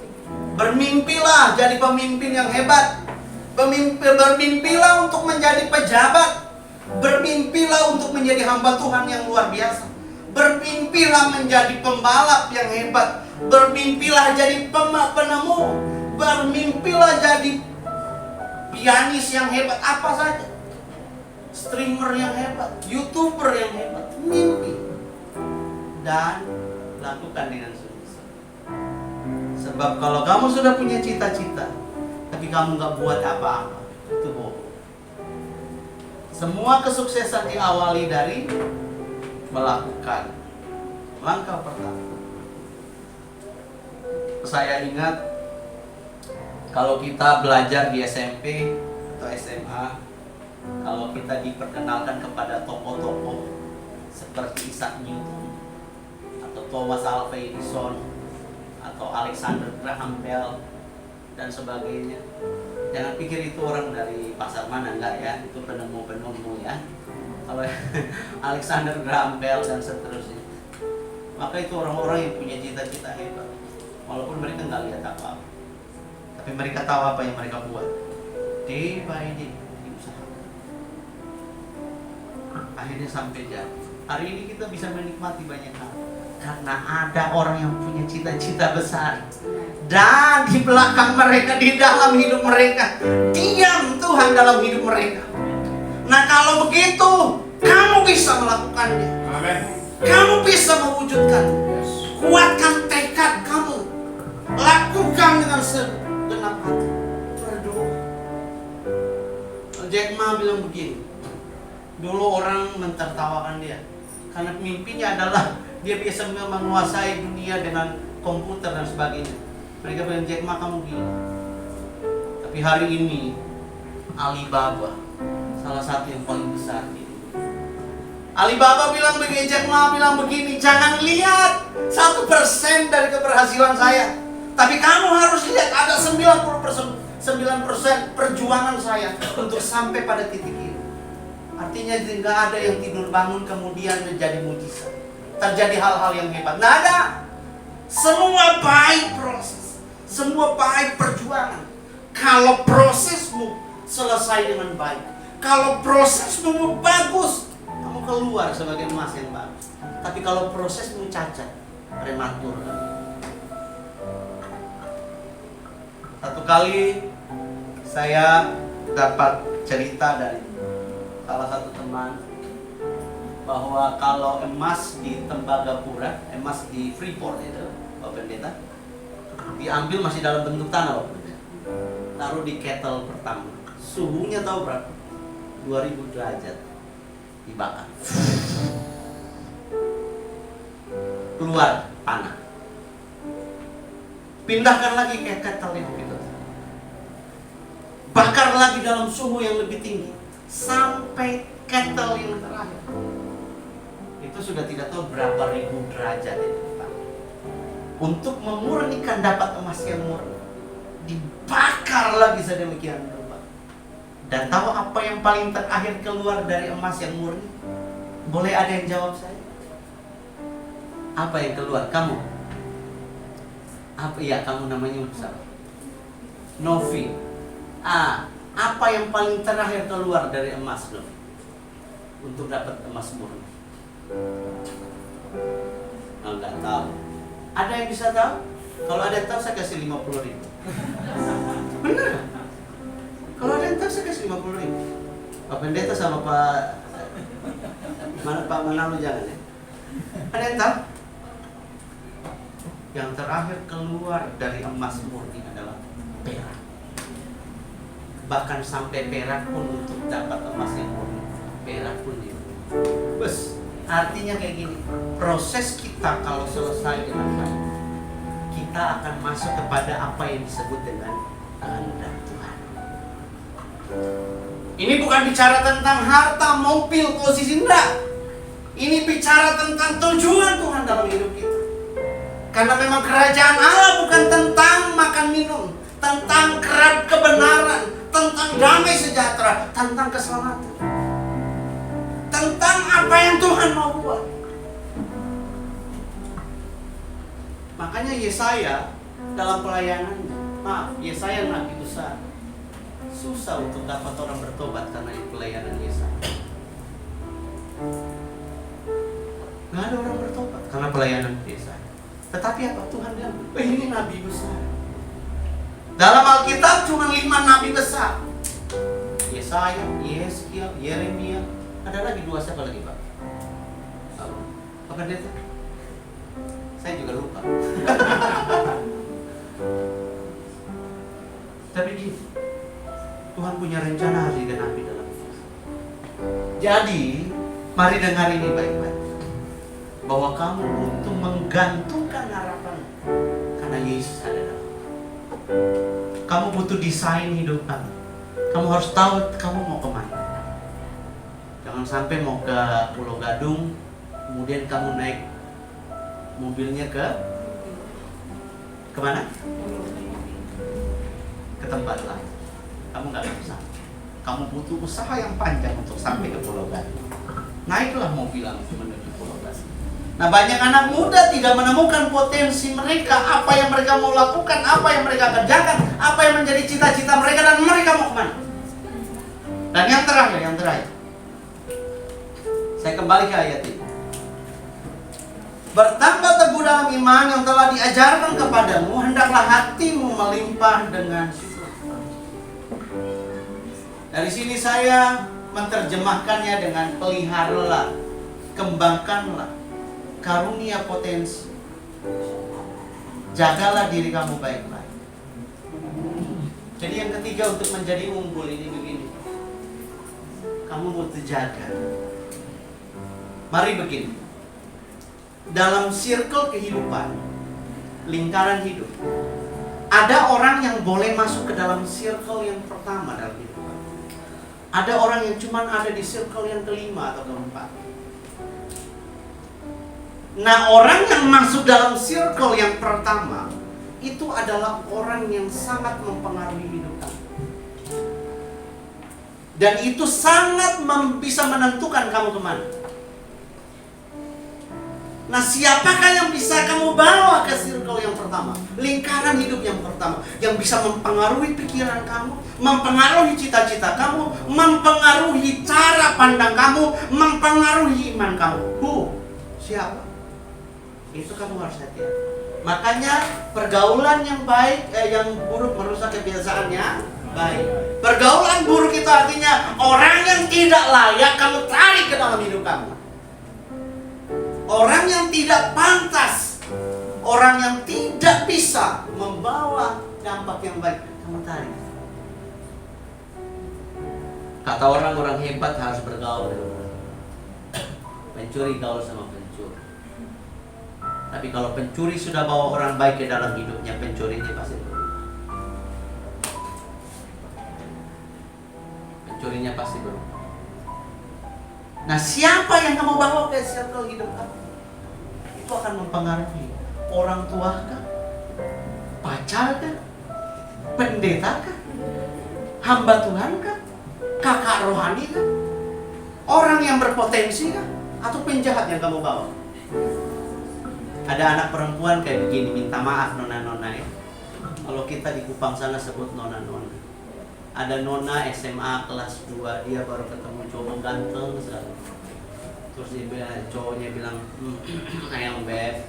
Bermimpilah jadi pemimpin yang hebat. Bermimpilah untuk menjadi pejabat. Bermimpilah untuk menjadi hamba Tuhan yang luar biasa. Bermimpilah menjadi pembalap yang hebat. Bermimpilah jadi penemu. Bermimpilah jadi pianis yang hebat. Apa saja. Streamer yang hebat, YouTuber yang hebat. Mimpi. Dan lakukan dengan sungguh-sungguh. Sebab kalau kamu sudah punya cita-cita, tapi kamu gak buat apa-apa, itu bohong. Semua kesuksesan diawali dari melakukan langkah pertama. Saya ingat kalau kita belajar di SMP atau SMA, kalau kita diperkenalkan kepada tokoh-tokoh seperti Isaac Newton atau Thomas Alva Edison atau Alexander Graham Bell dan sebagainya, jangan pikir itu orang dari pasar mana, enggak ya, itu penemu-penemu ya. Kalau Alexander Graham Bell dan seterusnya, maka itu orang-orang yang punya cita-cita hebat, walaupun mereka nggak lihat apa-apa, tapi mereka tahu apa yang mereka buat day by day, diusahakan, akhirnya sampai jadi. Hari ini kita bisa menikmati banyak hal karena ada orang yang punya cita-cita besar, dan di belakang mereka, di dalam hidup mereka, diam Tuhan dalam hidup mereka. Nah kalau begitu, kamu bisa melakukannya. Amen. Kamu bisa mewujudkan. Kuatkan tekad kamu. Lakukan dengan segenap hati. Berdoa. Jack Ma bilang begini. Dulu orang mentertawakan dia karena mimpinya adalah dia biasa menguasai dunia dengan komputer dan sebagainya. Mereka bilang, Jack Ma kamu gini. Tapi hari ini Alibaba, salah satu yang paling besar di dunia, Alibaba bilang begini, Jack Ma bilang begini, jangan lihat 1% dari keberhasilan saya, tapi kamu harus lihat ada 99% perjuangan saya untuk sampai pada titik ini. Artinya nggak ada yang tidur bangun kemudian menjadi mujizat, terjadi hal-hal yang hebat. Nggak ada. Semua baik proses, semua baik perjuangan. Kalau prosesmu selesai dengan baik, kalau prosesmu bagus, kamu keluar sebagai emas yang bagus. Tapi kalau prosesmu cacat, prematur. Satu kali saya dapat cerita dari salah satu teman bahwa kalau emas di Tembagapura, emas di Freeport itu, Bapak Pendeta, diambil masih dalam bentuk tanah, Bapak Pendeta, taruh di kettle pertama, suhunya tahu berapa? 2000 derajat, dibakar, keluar panah, pindahkan lagi ke kettle itu, gitu. Bakar lagi dalam suhu yang lebih tinggi sampai kettle yang terakhir. Itu sudah tidak tahu berapa ribu derajat itu. Untuk memurnikan dapat emas yang murni, dibakar lagi sedemikian rupa. Dan tahu apa yang paling terakhir keluar dari emas yang murni? Boleh ada yang jawab saya? Apa yang keluar? Kamu? Apa ya kamu namanya siapa? Novi. Apa yang paling terakhir keluar dari emas, Novi? Untuk dapat emas murni? Enggak tahu. Ada yang bisa tahu? Kalau ada yang tahu saya kasih 50.000. Benar? Kalau ada yang tahu saya kasih 50.000. Pak Pendeta sama Pak Manalo jangan ya. Ada yang tahu? Yang terakhir keluar dari emas murni adalah perak. Bahkan sampai perak pun untuk dapat emas yang murni, perak pun itu. Bes. Artinya kayak gini, proses kita kalau selesai dengan baik, kita akan masuk kepada apa yang disebut dengan kehendak Tuhan. Ini bukan bicara tentang harta, mobil, posisi, enggak. Ini bicara tentang tujuan Tuhan dalam hidup kita. Karena memang kerajaan Allah bukan tentang makan minum, tentang kebenaran, tentang damai sejahtera, tentang keselamatan, tentang apa yang Tuhan mau buat. Makanya Yesaya dalam pelayanannya, Yesaya nabi besar, susah untuk dapat orang bertobat karena pelayanan Yesaya. Nggak ada orang bertobat karena pelayanan Yesaya. Tetapi apa Tuhan bilang? Ini nabi besar. Dalam Alkitab cuma 5 nabi besar. Yesaya, Yeskiel, Yeremia. Ada lagi 2, siapa lagi Pak? Apa Pendeta? Saya juga lupa. Tapi gini, Tuhan punya rencana harus digenapi dalam hidup. Jadi, mari dengar ini baik-baik. Bahwa kamu butuh menggantungkan harapan karena Yesus ada dalam. Kamu butuh desain hidup kamu. Kamu harus tahu kamu mau kemana. Jangan sampai mau ke Pulau Gadung, kemudian kamu naik mobilnya kemana? Ke tempat lain. Kamu nggak bisa. Kamu butuh usaha yang panjang untuk sampai ke Pulau Gadung. Naiklah mobil menuju Pulau Gadung. Nah, banyak anak muda tidak menemukan potensi mereka, apa yang mereka mau lakukan, apa yang mereka kerjakan, apa yang menjadi cita-cita mereka, dan mereka mau kemana. Dan yang terakhir. Saya kembali ke ayat ini. Bertambah teguh dalam iman yang telah diajarkan kepadamu, hendaklah hatimu melimpah dengan syukur. Dari sini saya menerjemahkannya dengan peliharalah, kembangkanlah karunia potensi. Jagalah diri kamu baik-baik. Jadi yang ketiga untuk menjadi unggul ini begini. Kamu butuh jaga. Mari begini. Dalam circle kehidupan, lingkaran hidup, ada orang yang boleh masuk ke dalam circle yang pertama dalam hidup. Ada orang yang cuma ada di circle yang kelima atau keempat. Nah, orang yang masuk dalam circle yang pertama itu adalah orang yang sangat mempengaruhi hidup kamu. Dan itu sangat bisa menentukan kamu kemana. Nah, siapakah yang bisa kamu bawa ke circle yang pertama? Lingkaran hidup yang pertama, yang bisa mempengaruhi pikiran kamu, mempengaruhi cita-cita kamu, mempengaruhi cara pandang kamu, mempengaruhi iman kamu. Siapa? Itu kamu harus hati-hati. Makanya pergaulan yang baik, yang buruk merusak kebiasaannya baik. Pergaulan buruk itu artinya orang yang tidak layak kamu tarik ke dalam hidup kamu. Orang yang tidak pantas, orang yang tidak bisa membawa dampak yang baik, kamu tarik. Kata orang hebat harus bergaul dengan orang. Pencuri gaul sama pencuri. Tapi kalau pencuri sudah bawa orang baik ke dalam hidupnya, pencuri ini pasti berubah. Pencurinya pasti berubah. Nah, siapa yang kamu bawa ke circle hidup kamu? Itu akan mempengaruhi orang tua kah? Pacar kah? Pendeta kah? Hamba Tuhan kah? Kakak rohani kah? Orang yang berpotensi kah? Atau penjahat yang kamu bawa? Ada anak perempuan kayak begini, minta maaf nona-nona ya. Kalau kita di Kupang sana sebut nona-nona. Ada nona SMA kelas 2, dia baru ketemu cowok ganteng sekali. Terus dia bilang, cowoknya bilang, sayang beb.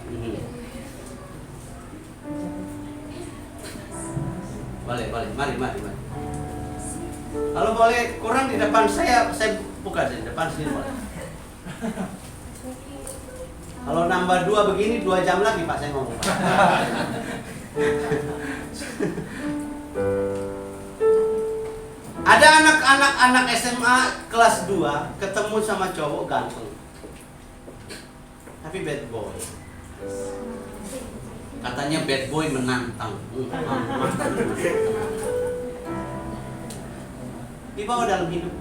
Boleh, mari. Kalau boleh kurang di depan saya buka di depan sini boleh. Kalau nambah 2 begini 2 jam lagi Pak saya ngomong. Ada anak SMA kelas 2 ketemu sama cowok ganteng. Tapi bad boy. Katanya bad boy menantang. Dibawa dalam hidup,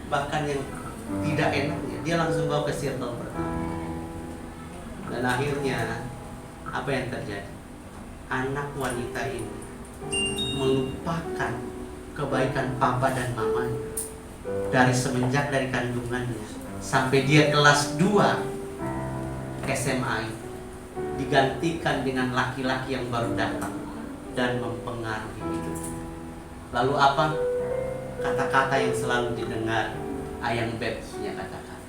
bahkan yang tidak enaknya dia langsung bawa ke circle pertama. Dan akhirnya apa yang terjadi? Anak wanita ini melupakan kebaikan papa dan mamanya dari semenjak dari kandungannya sampai dia kelas 2 SMA itu digantikan dengan laki-laki yang baru datang dan mempengaruhi hidupnya. Lalu apa? Kata-kata yang selalu didengar ayang beb punya kata-kata.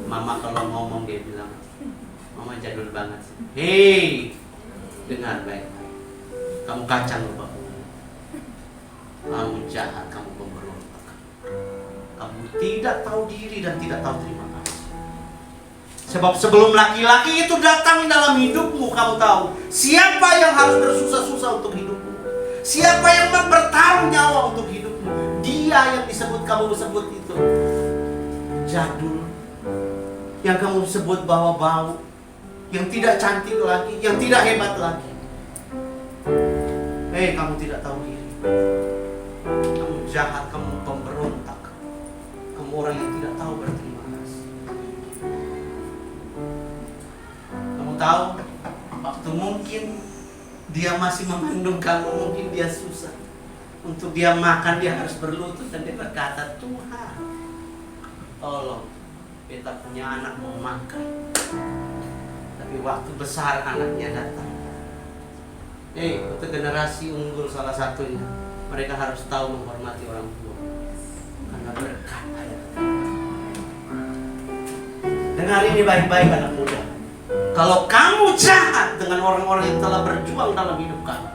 Mama kalau ngomong dia bilang, mama jadul banget sih. Hei, dengar baik-baik. Kamu kacang lupa. Kamu jahat, kamu pemberontak. Kamu tidak tahu diri dan tidak tahu terima kasih. Sebab sebelum laki-laki itu datang dalam hidupmu, kamu tahu siapa yang harus bersusah-susah untuk hidupmu. Siapa yang bertaruh nyawa untuk hidupmu. Dia yang kamu sebut itu jadul, yang kamu sebut bawa-bau, yang tidak cantik lagi, yang tidak hebat lagi. Hei, kamu tidak tahu diri. Kamu jahat, kamu pemberontak. Kamu orang yang tidak tahu berterima kasih. Kamu tahu, waktu mungkin dia masih mengandung kamu, mungkin dia susah. Untuk dia makan, dia harus berlutut dan dia berkata, Tuhan, tolong, beta punya anak mau makan. Tapi waktu besar anaknya datang. Itu generasi unggul salah satunya. Mereka harus tahu menghormati orang tua. Karena berkat ada. Dengar ini baik-baik anak muda. Kalau kamu jahat dengan orang-orang yang telah berjuang dalam hidup kamu,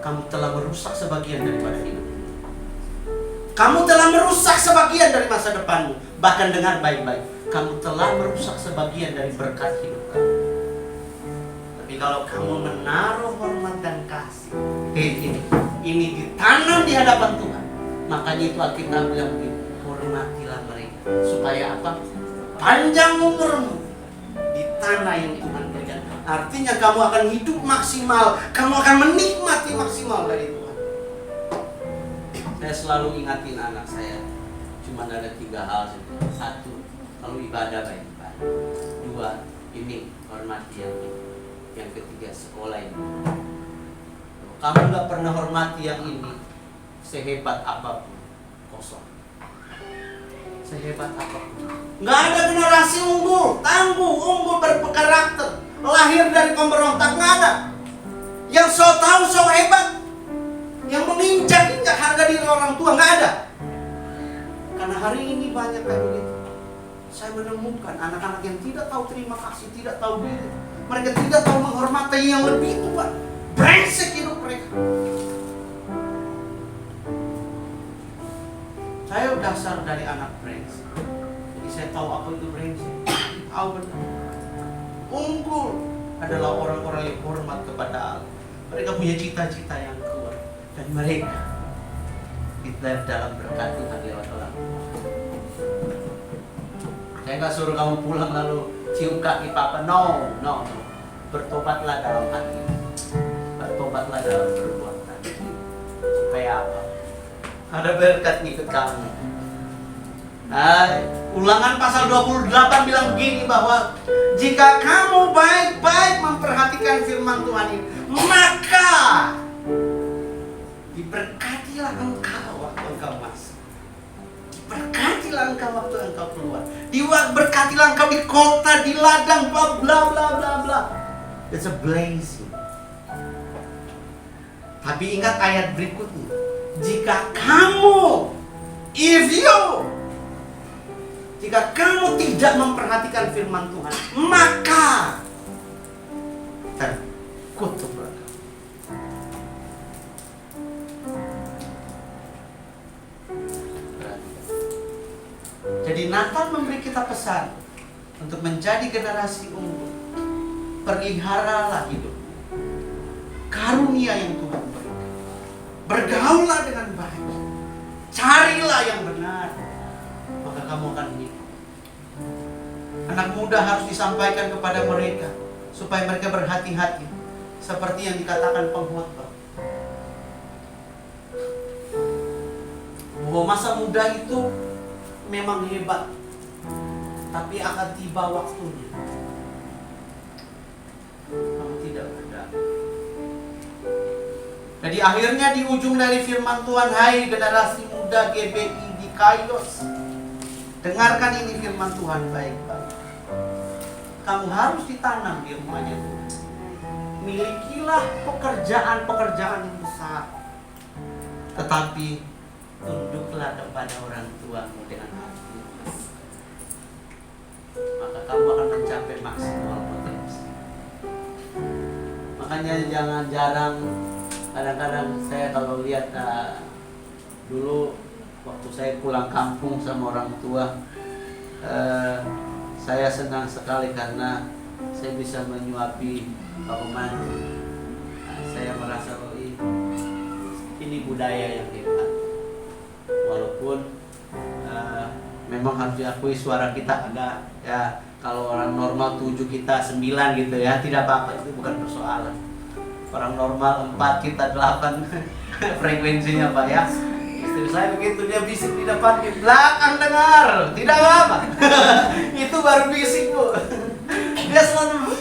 kamu telah merusak sebagian daripada hidup. Kamu telah merusak sebagian dari masa depanmu. Bahkan dengar baik-baik, kamu telah merusak sebagian dari berkat hidup kamu. Tapi kalau kamu menaruh hormat dan kasih, ini ditanam di hadapan Tuhan. Makanya itu Alkitab bilang begini, hormatilah mereka. Supaya apa? Panjang umurmu di tanah yang Tuhan berikan. Artinya kamu akan hidup maksimal, kamu akan menikmati maksimal dari Tuhan. Saya selalu ingatin anak saya, cuma ada 3 hal. 1, kalau ibadah baik-baik. 2, Ini hormati yang ini. Yang ketiga, sekolah ini. Kamu nggak pernah hormati yang ini, sehebat apapun, kosong. Sehebat apapun. Nggak ada generasi unggul, tangguh, unggul, berkarakter, lahir dari pemberontak, nggak ada. Yang so tahu, so hebat, yang menginjak-injak harga diri orang tua, nggak ada. Karena hari ini banyak kayak begitu. Saya menemukan anak-anak yang tidak tahu terima kasih, tidak tahu diri. Mereka tidak tahu menghormati yang lebih tua. Brengsek hidup mereka. Saya dasar dari anak brengsek. Jadi saya tahu apa itu brengsek. Tahu benar. Unggul adalah orang-orang yang hormat kepada Allah. Mereka punya cita-cita yang kuat. Dan mereka kita dalam berkat Tuhan di orang. Saya nggak suruh kamu pulang lalu cium kaki papa. No. Bertobatlah dalam hati. Bertobatlah dalam perbuatan. Supaya apa? Ada berkat ngikut kamu. Ulangan pasal 28 bilang begini, bahwa jika kamu baik-baik memperhatikan firman Tuhan ini, maka diberkatilah engkau waktu engkau masuk. Diberkatilah engkau waktu engkau keluar. Diberkatilah engkau di kota, di ladang, bla bla bla bla bla. It's a blessing. Tapi ingat ayat berikutnya. Jika kamu, jika kamu tidak memperhatikan firman Tuhan, maka terkutuklah. Jadi Natal memberi kita pesan untuk menjadi generasi unggul. Peliharalah hidup, karunia yang Tuhan berikan. Bergaullah dengan baik, carilah yang benar, maka kamu akan hidup. Anak muda harus disampaikan kepada mereka supaya mereka berhati-hati, seperti yang dikatakan pengkhotbah, bahwa masa muda itu memang hebat, tapi akan tiba waktunya kamu tidak berdamai. Jadi akhirnya di ujung dari firman Tuhan, hai generasi muda GBI di Kairos, dengarkan ini firman Tuhan baik-baik. Kamu harus ditanam di rumahnya Tuhan. Milikilah pekerjaan-pekerjaan yang besar, tetapi tunduklah kepada orang tuamu dengan hati, maka kamu akan mencapai maksimal potensi. Makanya jangan jarang, kadang-kadang saya kalau lihat dulu waktu saya pulang kampung sama orang tua, saya senang sekali karena saya bisa menyuapi Pak Mandu. Saya merasa bahwa ini budaya yang hebat. Walaupun memang harus diakui suara kita agak, ya kalau orang normal 7 kita 9 gitu ya, tidak apa-apa, itu bukan persoalan. Orang normal 4 kita 8 frekuensinya Pak ya. Istri saya begitu, dia bisik di depan, di belakang dengar, tidak apa-apa. Itu baru bisik Bu. Dia selalu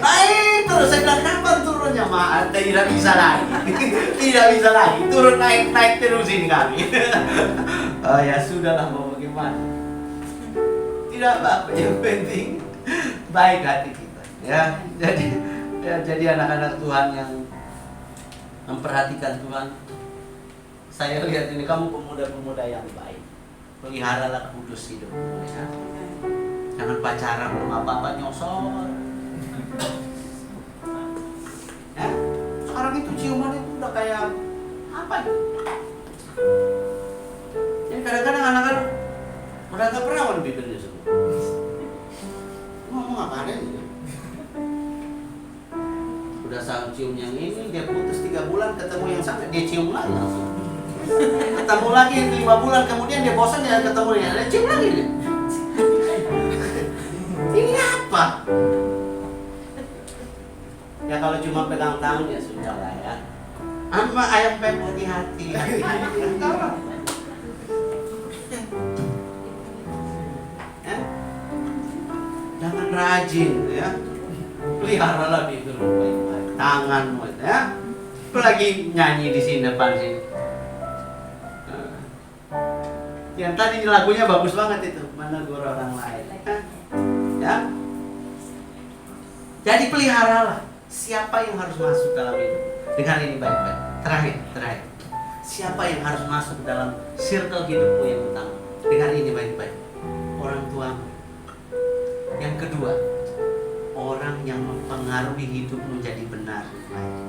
naik terus. Saya bilang kapan turunnya? Maaf, tidak bisa lagi. Tidak bisa lagi, turun naik terus ini kami. Oh ya sudahlah, mau bagaimana? Tidak apa-apa, yang penting baik hati kita ya. Jadi anak-anak Tuhan yang memperhatikan Tuhan, saya lihat ini kamu pemuda-pemuda yang baik. Peliharalah kudus hidupmu ya. Jangan pacaran belum apa-apa nyosor. Ya, sekarang itu ciuman itu udah kayak apa itu? Jadi kadang-kadang anak-anak udah gak perawan bibirnya semua. Ngomong apaan ini? Udah sama cium yang ini, dia putus 3 bulan, ketemu yang sama, dia cium lagi langsung. Ketemu lagi 5 bulan, kemudian dia bosan, dia ketemu dia cium lagi dia. Ini apa? Ya kalau cuma pegang tangan ya sudah lah ya. Ama ayam pem hati-hati. Jangan rajin ya. Peliharalah itu baik-baik. Tanganmu ya. Apalagi nyanyi di sini depan sini. Yang tadi lagunya bagus banget itu. Menegur orang lain. Ya. Jadi peliharalah. Siapa yang harus masuk dalam hidup? Dengar ini baik-baik. Terakhir. Siapa yang harus masuk dalam circle hidupmu yang utama? Dengar ini baik-baik. Orang tuamu. Yang kedua, orang yang mempengaruhi hidupmu jadi benar. Baik.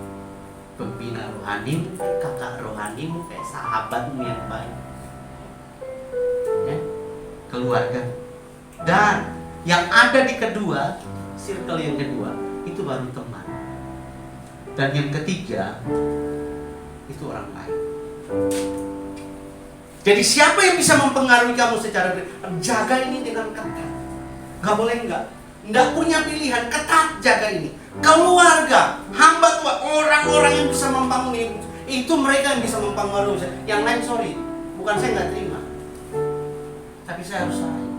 Pembina rohanimu, kakak rohanimu, kayak sahabatmu yang baik. Ya? Keluarga. Dan yang ada di kedua, circle yang kedua, itu baru teman. Dan yang ketiga, itu orang lain. Jadi siapa yang bisa mempengaruhi kamu secara jaga ini dengan ketat. Gak boleh enggak. Enggak punya pilihan, ketat jaga ini. Keluarga, hamba Tuhan, orang-orang yang bisa membangun ini, itu mereka yang bisa mempengaruhi. Yang lain sorry, bukan saya nggak terima, tapi saya harus saling.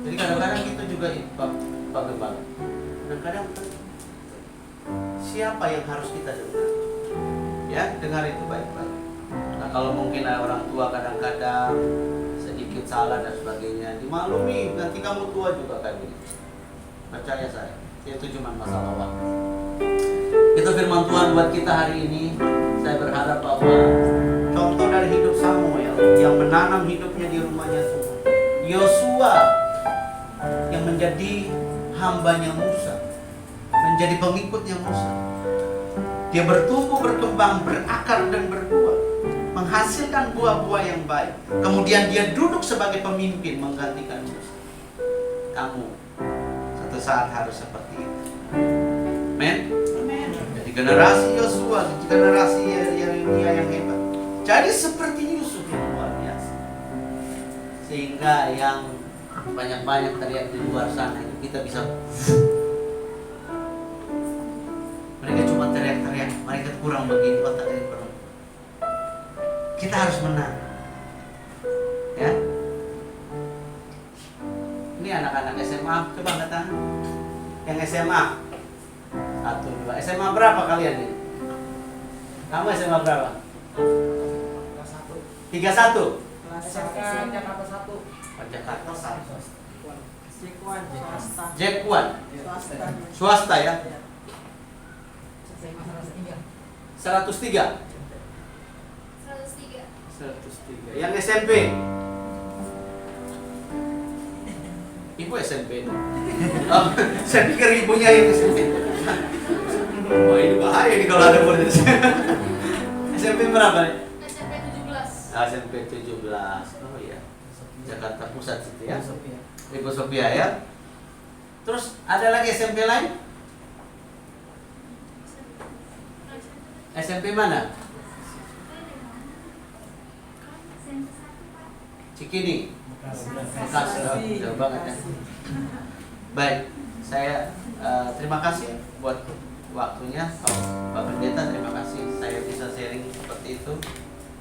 Jadi kadang-kadang kita juga bagaimana? Kadang-kadang siapa yang harus kita dengar? Ya, dengar itu baik-baik. Nah, kalau mungkin ada orang tua kadang-kadang sedikit salah dan sebagainya, dimaklumi, nanti kamu tua juga kan ini. Percaya saya, itu cuma masalah waktu. Itu firman Tuhan buat kita hari ini. Saya berharap bahwa contoh dari hidup Samuel yang menanam hidupnya di rumahnya Tuhan, Yosua yang menjadi hambanya Musa, menjadi pengikutnya Musa. Dia bertumbuh, berkembang, berakar dan berbuah, menghasilkan buah-buah yang baik. Kemudian dia duduk sebagai pemimpin menggantikan Musa. Kamu satu saat harus seperti itu. Amen. Jadi generasi Yosua, generasi Yeremia yang hebat. Jadi seperti Yusuf yang luar biasa. Sehingga yang banyak-banyak teriak di luar sana itu kita bisa. Mereka cuma teriak-teriak, mereka kurang begini, otaknya kurang. Kita harus menang. Ya. Ini anak-anak SMA, coba angkat tangan. Yang SMA 1, 2, SMA berapa kalian ini? Kamu SMA berapa? 31. Jakarta 1. Jakarta 1. Jekuan. Swasta ya? 103. 103. 103. Yang SMP? Ibu SMP. Oh, saya pikir ibunya yang SMP. Wah, ini bahaya nih kalau ada murid. SMP berapa nih? SMP 17. SMP 17. Oh iya. Jakarta Pusat situ ya. Ibu Sophia ya. Terus ada lagi SMP lain? SMP mana? Cikini. Bekasi. Jauh banget ya. Baik, saya terima kasih buat waktunya, Pak Pendeta. Terima kasih saya bisa sharing seperti itu.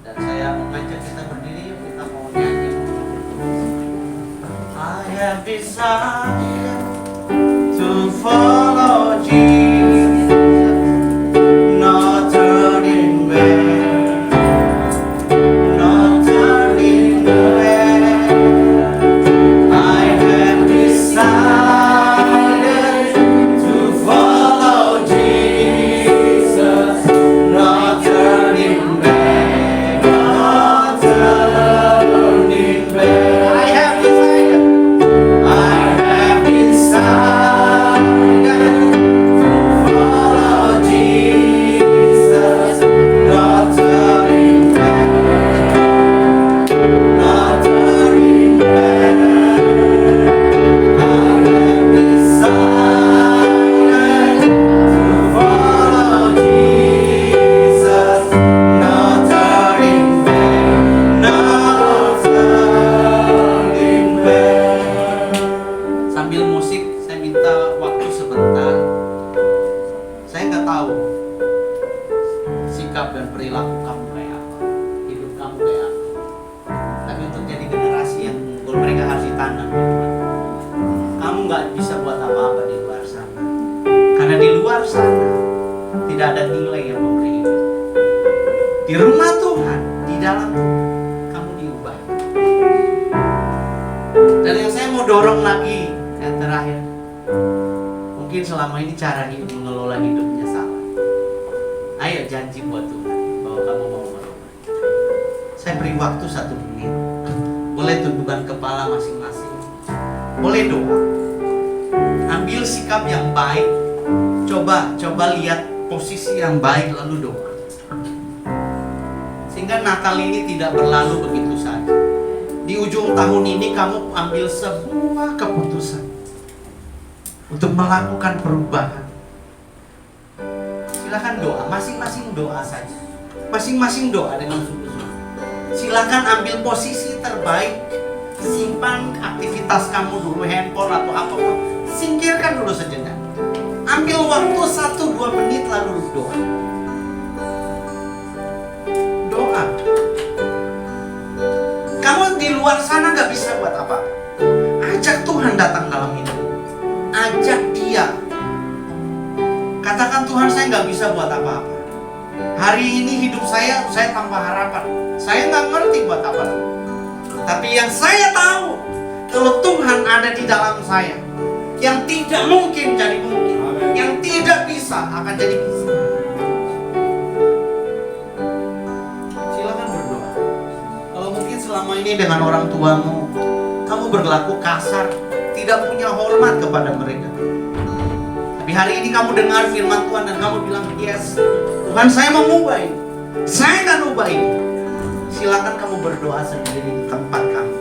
Dan saya mengajak kita berdiri, yuk kita mau nyanyi. I have decided to follow Jesus, not turning back, not turning back. I have decided to follow Jesus, not turning back, not turning back. I have decided mereka harus ditanam. luar sana tidak ada nilai yang memberi hidup. Di rumah Tuhan, di dalam Tuhan, kamu diubah. Dan yang saya mau dorong lagi, yang terakhir, mungkin selama ini cara hidup mengelola hidupnya salah. Ayo janji buat Tuhan bahwa kamu mau merubah. Saya beri waktu 1 menit. Boleh tundukkan kepala masing-masing. Boleh doa. Ambil sikap yang baik. Coba lihat posisi yang baik lalu doa. Sehingga Natal ini tidak berlalu begitu saja. Di ujung tahun ini kamu ambil sebuah keputusan untuk melakukan perubahan. Silakan doa, masing-masing doa saja. Masing-masing doa dengan sungguh-sungguh. Silakan ambil posisi terbaik. Simpan aktivitas kamu dulu, handphone atau apapun. Singkirkan dulu sejenak. Ambil waktu 1-2 menit lalu doa. Doa. Kamu di luar sana gak bisa buat apa. Ajak Tuhan datang dalam hidup. Ajak Dia. Katakan, Tuhan, saya gak bisa buat apa-apa. Hari ini hidup saya tanpa harapan. Saya gak ngerti buat apa. Tapi yang saya tahu, kalau Tuhan ada di dalam saya, yang tidak mungkin jadi mungkin. Yang tidak bisa akan jadi bisa. Silakan berdoa. Kalau mungkin selama ini dengan orang tuamu, kamu berlaku kasar, tidak punya hormat kepada mereka. Tapi hari ini kamu dengar firman Tuhan dan kamu bilang, yes, Tuhan, saya mau ubah ini. Saya akan ubah ini. Silakan kamu berdoa sendiri di tempat kamu.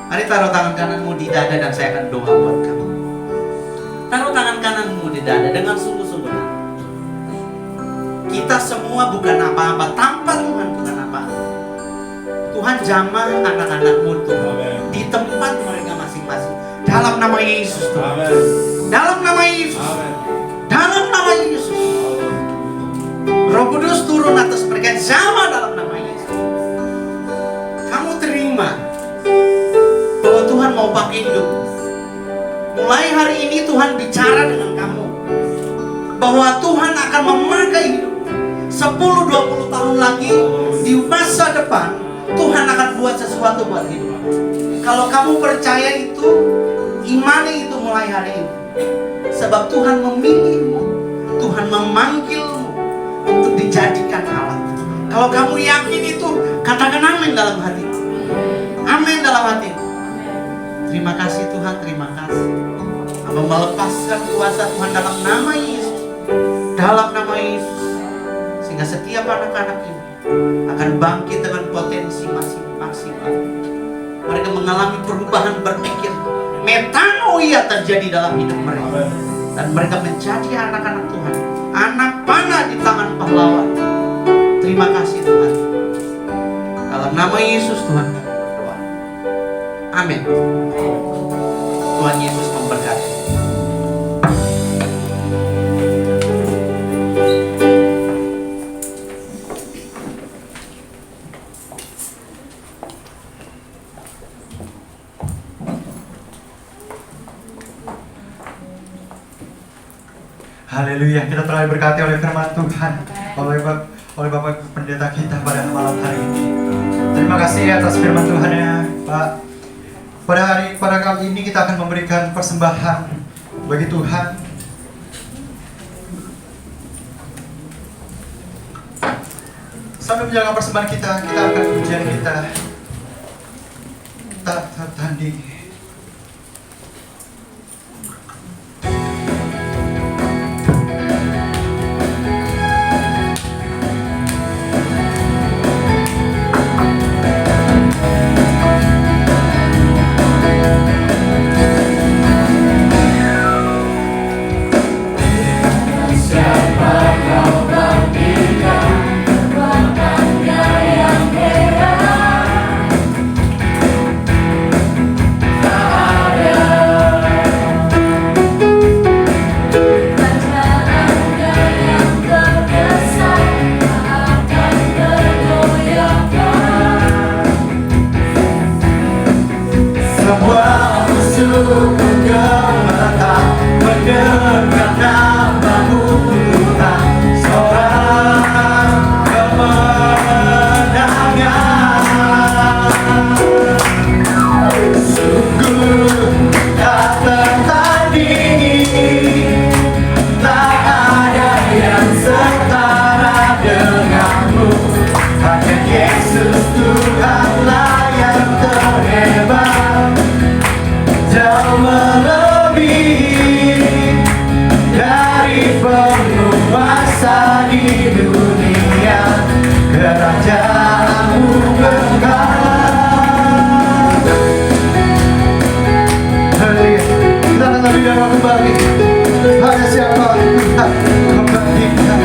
Mari taruh tangan kananmu di dada dan saya akan doa buat kamu. Taruh tangan kananmu di dada dengan sungguh-sungguh. Kita semua bukan apa-apa, tanpa Tuhan bukan apa-apa. Tuhan jamah anak-anakmu Tuhan di tempat mereka masing-masing. Dalam nama Yesus Tuhan. Dalam nama Yesus. Dalam nama Yesus. Roh Kudus turun atas mereka, jamah dalam nama Yesus. Kamu terima bahwa Tuhan mau pakai hidup. Mulai hari ini Tuhan bicara dengan kamu bahwa Tuhan akan memakai hidup. 10-20 tahun lagi di masa depan Tuhan akan buat sesuatu buat hidup. Kalau kamu percaya itu, imani itu mulai hari ini. Sebab Tuhan memilihmu, Tuhan memanggilmu untuk dijadikan alat. Kalau kamu yakin itu, katakan amin dalam hatimu. Amin dalam hatimu. Terima kasih Tuhan, terima kasih. Hamba melepaskan kuasa Tuhan dalam nama Yesus. Dalam nama Yesus. Sehingga setiap anak-anak ini akan bangkit dengan potensi maksimal. Mereka mengalami perubahan berpikir. Metanoia terjadi dalam hidup mereka. Dan mereka menjadi anak-anak Tuhan. Anak panah di tangan pahlawan. Terima kasih Tuhan. Dalam nama Yesus Tuhan kami berdoa. Amin. Tuhan Yesus memberkati. Haleluya, kita telah diberkati oleh firman Tuhan oleh Bapak Pendeta kita pada malam hari ini. Terima kasih atas firman Tuhan ya Pak. Pada kali ini kita akan memberikan persembahan bagi Tuhan. Sambil menjalankan persembahan kita akan ujian kita tak tertanding. berkuasa di dunia, kerajaanmu kekal. Haleluya. Kita akan lebih dalam kembali. Hanya siapa kita membandingkan.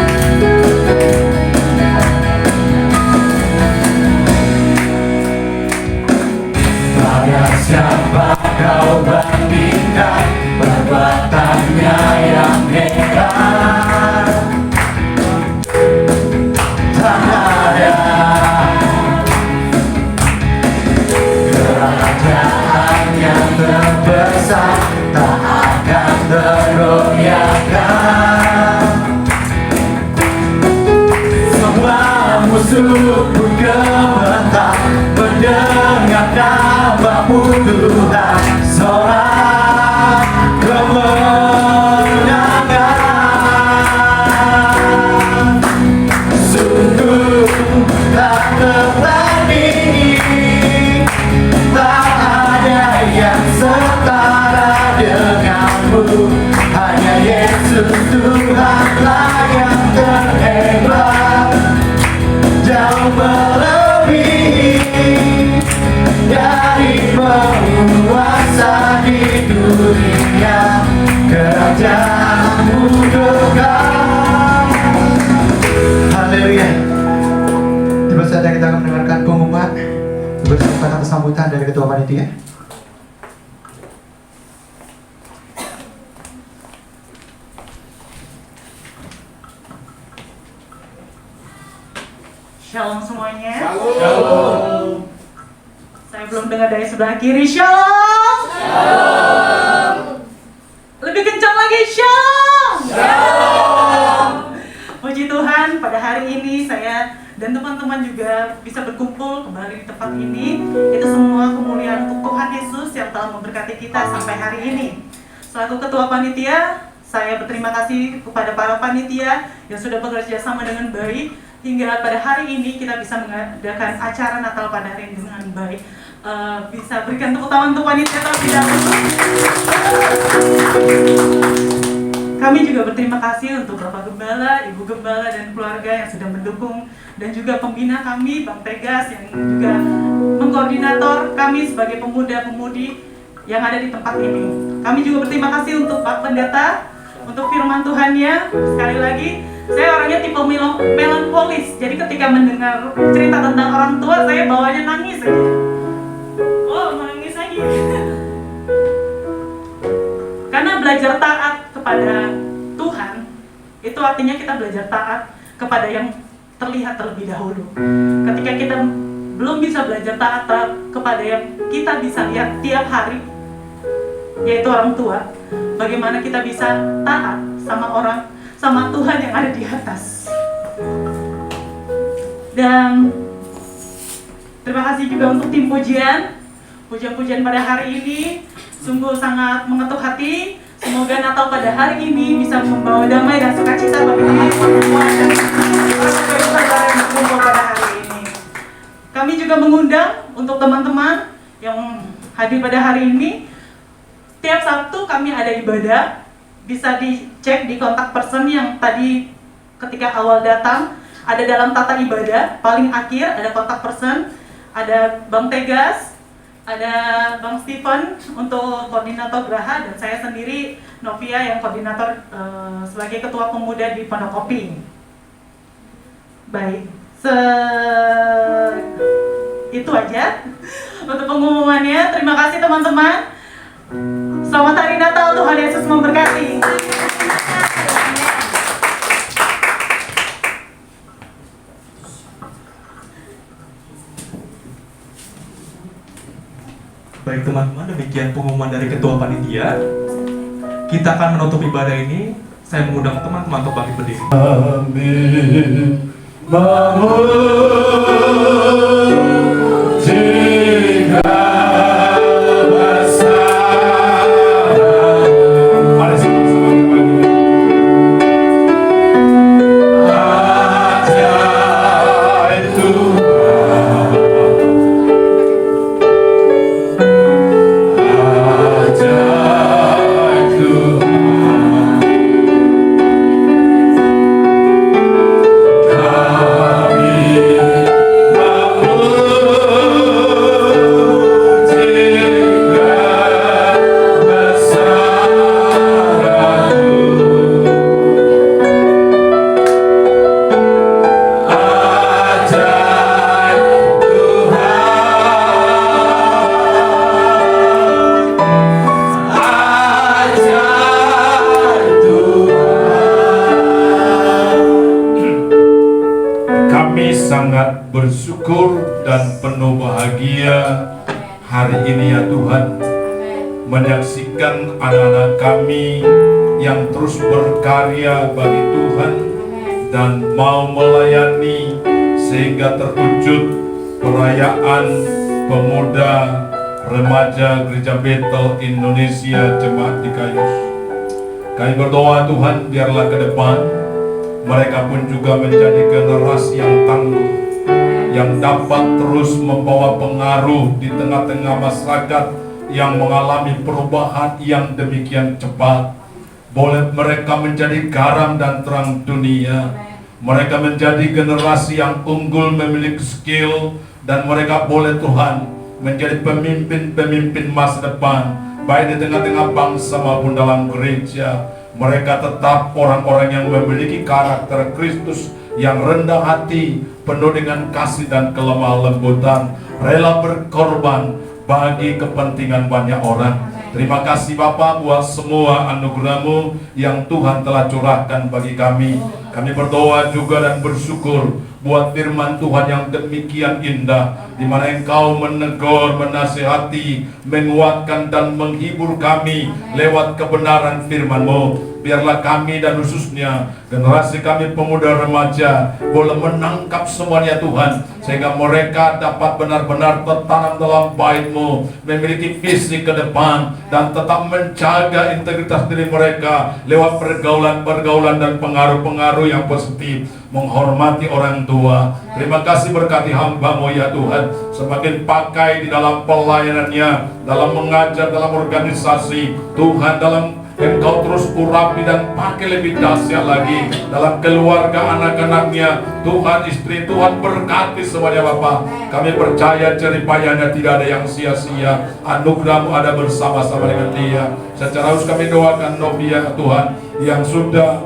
Pada siapa kau bandingkan perbuatannya yang hebat? Tak ada. Kerajaan yang terbesar tak akan tergoyahkan. Semua musuh pun gemetar mendengar namamu Tuhan. Sorak kemenangan, sungguh tak tertandingi, tak ada yang setara denganmu. Hanya Yesus Tuhanlah yang terhebat, jauh melebihi dari penguasa di dunia, kerajaanmu kekal. Haleluya. Tiba saatnya kita akan mendengarkan pengumuman bersama kata sambutan dari Ketua Panitia. Shalom semuanya. Shalom. Saya belum dengar dari sebelah kiri. Shalom. Shalom. Lebih kencang lagi. Shalom. Shalom. Puji Tuhan, pada hari ini saya dan teman-teman juga bisa berkumpul kembali di tempat ini. Itu semua kemuliaan untuk Tuhan Yesus yang telah memberkati kita sampai hari ini. Selaku Ketua Panitia, saya berterima kasih kepada para panitia yang sudah bekerja sama dengan baik hingga pada hari ini kita bisa mengadakan acara Natal pada hari ini dengan baik. Bisa berikan tepuk tangan untuk panitia terlebih dahulu. Kami juga berterima kasih untuk Bapak Gembala, Ibu Gembala, dan keluarga yang sudah mendukung, dan juga pembina kami, Bang Tegas, yang juga mengkoordinator kami sebagai pemuda-pemudi yang ada di tempat ini. Kami juga berterima kasih untuk Pak Pendeta, untuk firman Tuhannya. Sekali lagi, saya orangnya tipe melankolis, jadi ketika mendengar cerita tentang orang tua, saya bawanya nangis aja. Oh, nangis aja. Karena belajar taat kepada Tuhan, itu artinya kita belajar taat kepada yang terlihat terlebih dahulu. Ketika kita belum bisa belajar taat kepada yang kita bisa lihat tiap hari, yaitu orang tua, bagaimana kita bisa taat sama Tuhan yang ada di atas. Dan terima kasih juga untuk tim pujian pada hari ini sungguh sangat mengetuk hati. Semoga Natal pada hari ini bisa membawa damai dan sukacita bagi teman-teman semua dan para saudara yang berkumpul pada hari ini. Kami juga mengundang untuk teman-teman yang hadir pada hari ini. Tiap Sabtu kami ada ibadah, bisa dicek di kontak person yang tadi ketika awal datang ada dalam tata ibadah. Paling akhir ada kontak person, ada Bang Tegas, ada Bang Stephen untuk koordinator Graha, dan saya sendiri Novia yang koordinator sebagai ketua pemuda di Pondok Kopi. Baik, itu aja untuk pengumumannya. Terima kasih teman-teman. Selamat Hari Natal, Tuhan Yesus memberkati. Baik teman-teman, demikian pengumuman dari Ketua Panitia. Kita akan menutup ibadah ini. Saya mengundang teman-teman untuk bangkit berdiri. Amin. sangat bersyukur dan penuh bahagia hari ini ya Tuhan, menyaksikan anak-anak kami yang terus berkarya bagi Tuhan dan mau melayani sehingga terwujud perayaan pemuda remaja Gereja Betel Indonesia Jemaat di Kayus. Kami berdoa Tuhan, biarlah ke depan mereka pun juga menjadi generasi yang tangguh, yang dapat terus membawa pengaruh di tengah-tengah masyarakat yang mengalami perubahan yang demikian cepat. Boleh mereka menjadi garam dan terang dunia. Mereka menjadi generasi yang unggul, memiliki skill, dan mereka boleh Tuhan menjadi pemimpin-pemimpin masa depan, baik di tengah-tengah bangsa maupun dalam gereja. Mereka tetap orang-orang yang memiliki karakter Kristus, yang rendah hati, penuh dengan kasih dan kelemah lembutan, rela berkorban bagi kepentingan banyak orang. Terima kasih Bapa buat semua anugerah-Mu yang Tuhan telah curahkan bagi kami. Kami berdoa juga dan bersyukur buat firman Tuhan yang demikian indah, di mana Engkau menegur, menasihati, menguatkan dan menghibur kami lewat kebenaran firman-Mu. Biarlah kami dan khususnya generasi kami pemuda remaja boleh menangkap semuanya Tuhan, sehingga mereka dapat benar-benar tertanam dalam bait-Mu, memiliki visi ke depan dan tetap menjaga integritas diri mereka lewat pergaulan-pergaulan dan pengaruh-pengaruh yang positif, menghormati orang tua. Terima kasih, berkati hamba-Mu ya Tuhan, semakin pakai di dalam pelayanannya, dalam mengajar, dalam organisasi Tuhan, dalam Engkau terus urapi dan pakai lebih dahsyat lagi dalam keluarga anak-anaknya. Tuhan, istri Tuhan, berkati semuanya Bapa. Kami percaya jeripayanya tidak ada yang sia-sia. Anugerah-Mu ada bersama-sama dengan dia. Secara khusus kami doakan Novia Tuhan yang sudah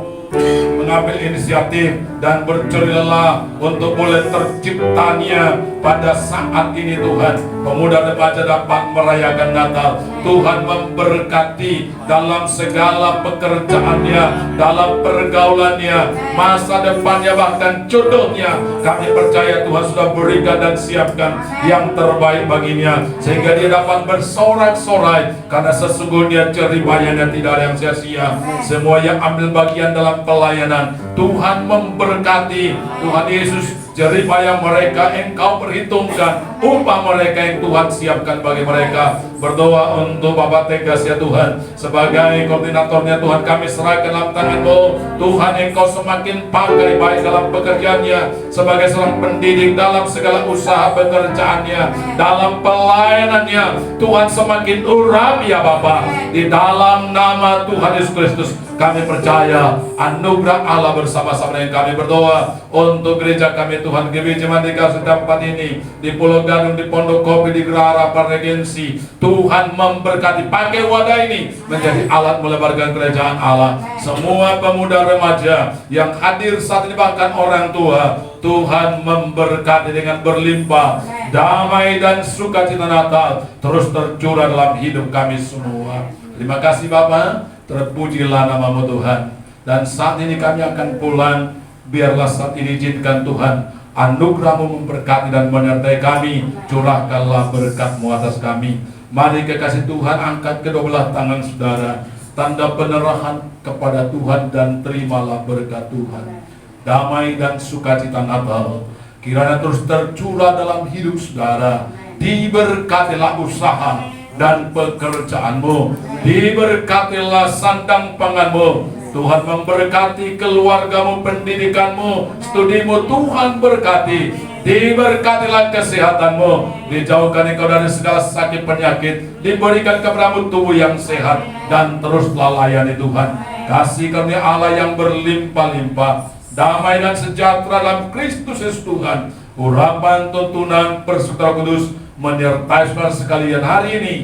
mengambil inisiatif dan berjuang untuk boleh terciptanya pada saat ini Tuhan, pemuda remaja dapat merayakan Natal. Tuhan memberkati dalam segala pekerjaannya, dalam pergaulannya, masa depannya, bahkan jodohnya. Kami percaya Tuhan sudah berikan dan siapkan yang terbaik baginya, sehingga dia dapat bersorak-sorai, karena sesungguhnya jeripayanya tidak ada yang sia-sia. Semua yang ambil bagian dalam pelayanan, Tuhan memberkati. Tuhan Yesus, jeripaya mereka Engkau perhitungkan, upah mereka yang Tuhan siapkan bagi mereka. Berdoa untuk Bapak Tegas ya Tuhan, sebagai koordinatornya Tuhan, kami serahkan dalam tangan-Mu. Tuhan, Engkau semakin pakai baik dalam pekerjaannya, sebagai seorang pendidik dalam segala usaha pekerjaannya, dalam pelayanannya. Tuhan, semakin urapi ya Bapak, di dalam nama Tuhan Yesus Kristus kami percaya anugerah Allah bersama-sama dengan kami. Berdoa untuk gereja kami Tuhan, GBJ Mandika setempat ini, di Pulau Gadung, di Pondok Kopi, di Gerhara Regensi. Tuhan memberkati, pakai wadah ini menjadi alat melebarkan kerajaan Allah. Semua pemuda remaja yang hadir saat ini, bahkan orang tua, Tuhan memberkati dengan berlimpah. Damai dan sukacita Natal terus tercurah dalam hidup kami semua. Terima kasih Bapa, terpujilah nama-Mu Tuhan. Dan saat ini kami akan pulang. Biarlah saat ini izinkan Tuhan anugerah-Mu memberkati dan menyertai kami. Curahkanlah berkat-Mu atas kami. Mari kekasih Tuhan, angkat kedua belah tangan saudara, tanda penerahan kepada Tuhan, dan terimalah berkat Tuhan. Damai dan sukacita Natal kiranya terus tercurah dalam hidup saudara. Diberkatilah usaha dan pekerjaan-Mu, diberkatilah sandang pangan-Mu. Tuhan memberkati keluarga-Mu, pendidikan-Mu, studi-Mu. Tuhan berkati, diberkatilah kesehatan-Mu, dijauhkan Engkau dari segala sakit penyakit, diberikan kepadamu tubuh yang sehat, dan teruslah layani Tuhan. Kasih karunia Allah yang berlimpah-limpah, damai dan sejahtera dalam Kristus Yesus Tuhan, urapan tuntunan persekutuan kudus menyertai saudara sekalian hari ini,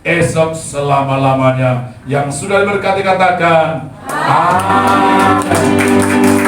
esok, selama-lamanya. Yang sudah diberkati katakan amin.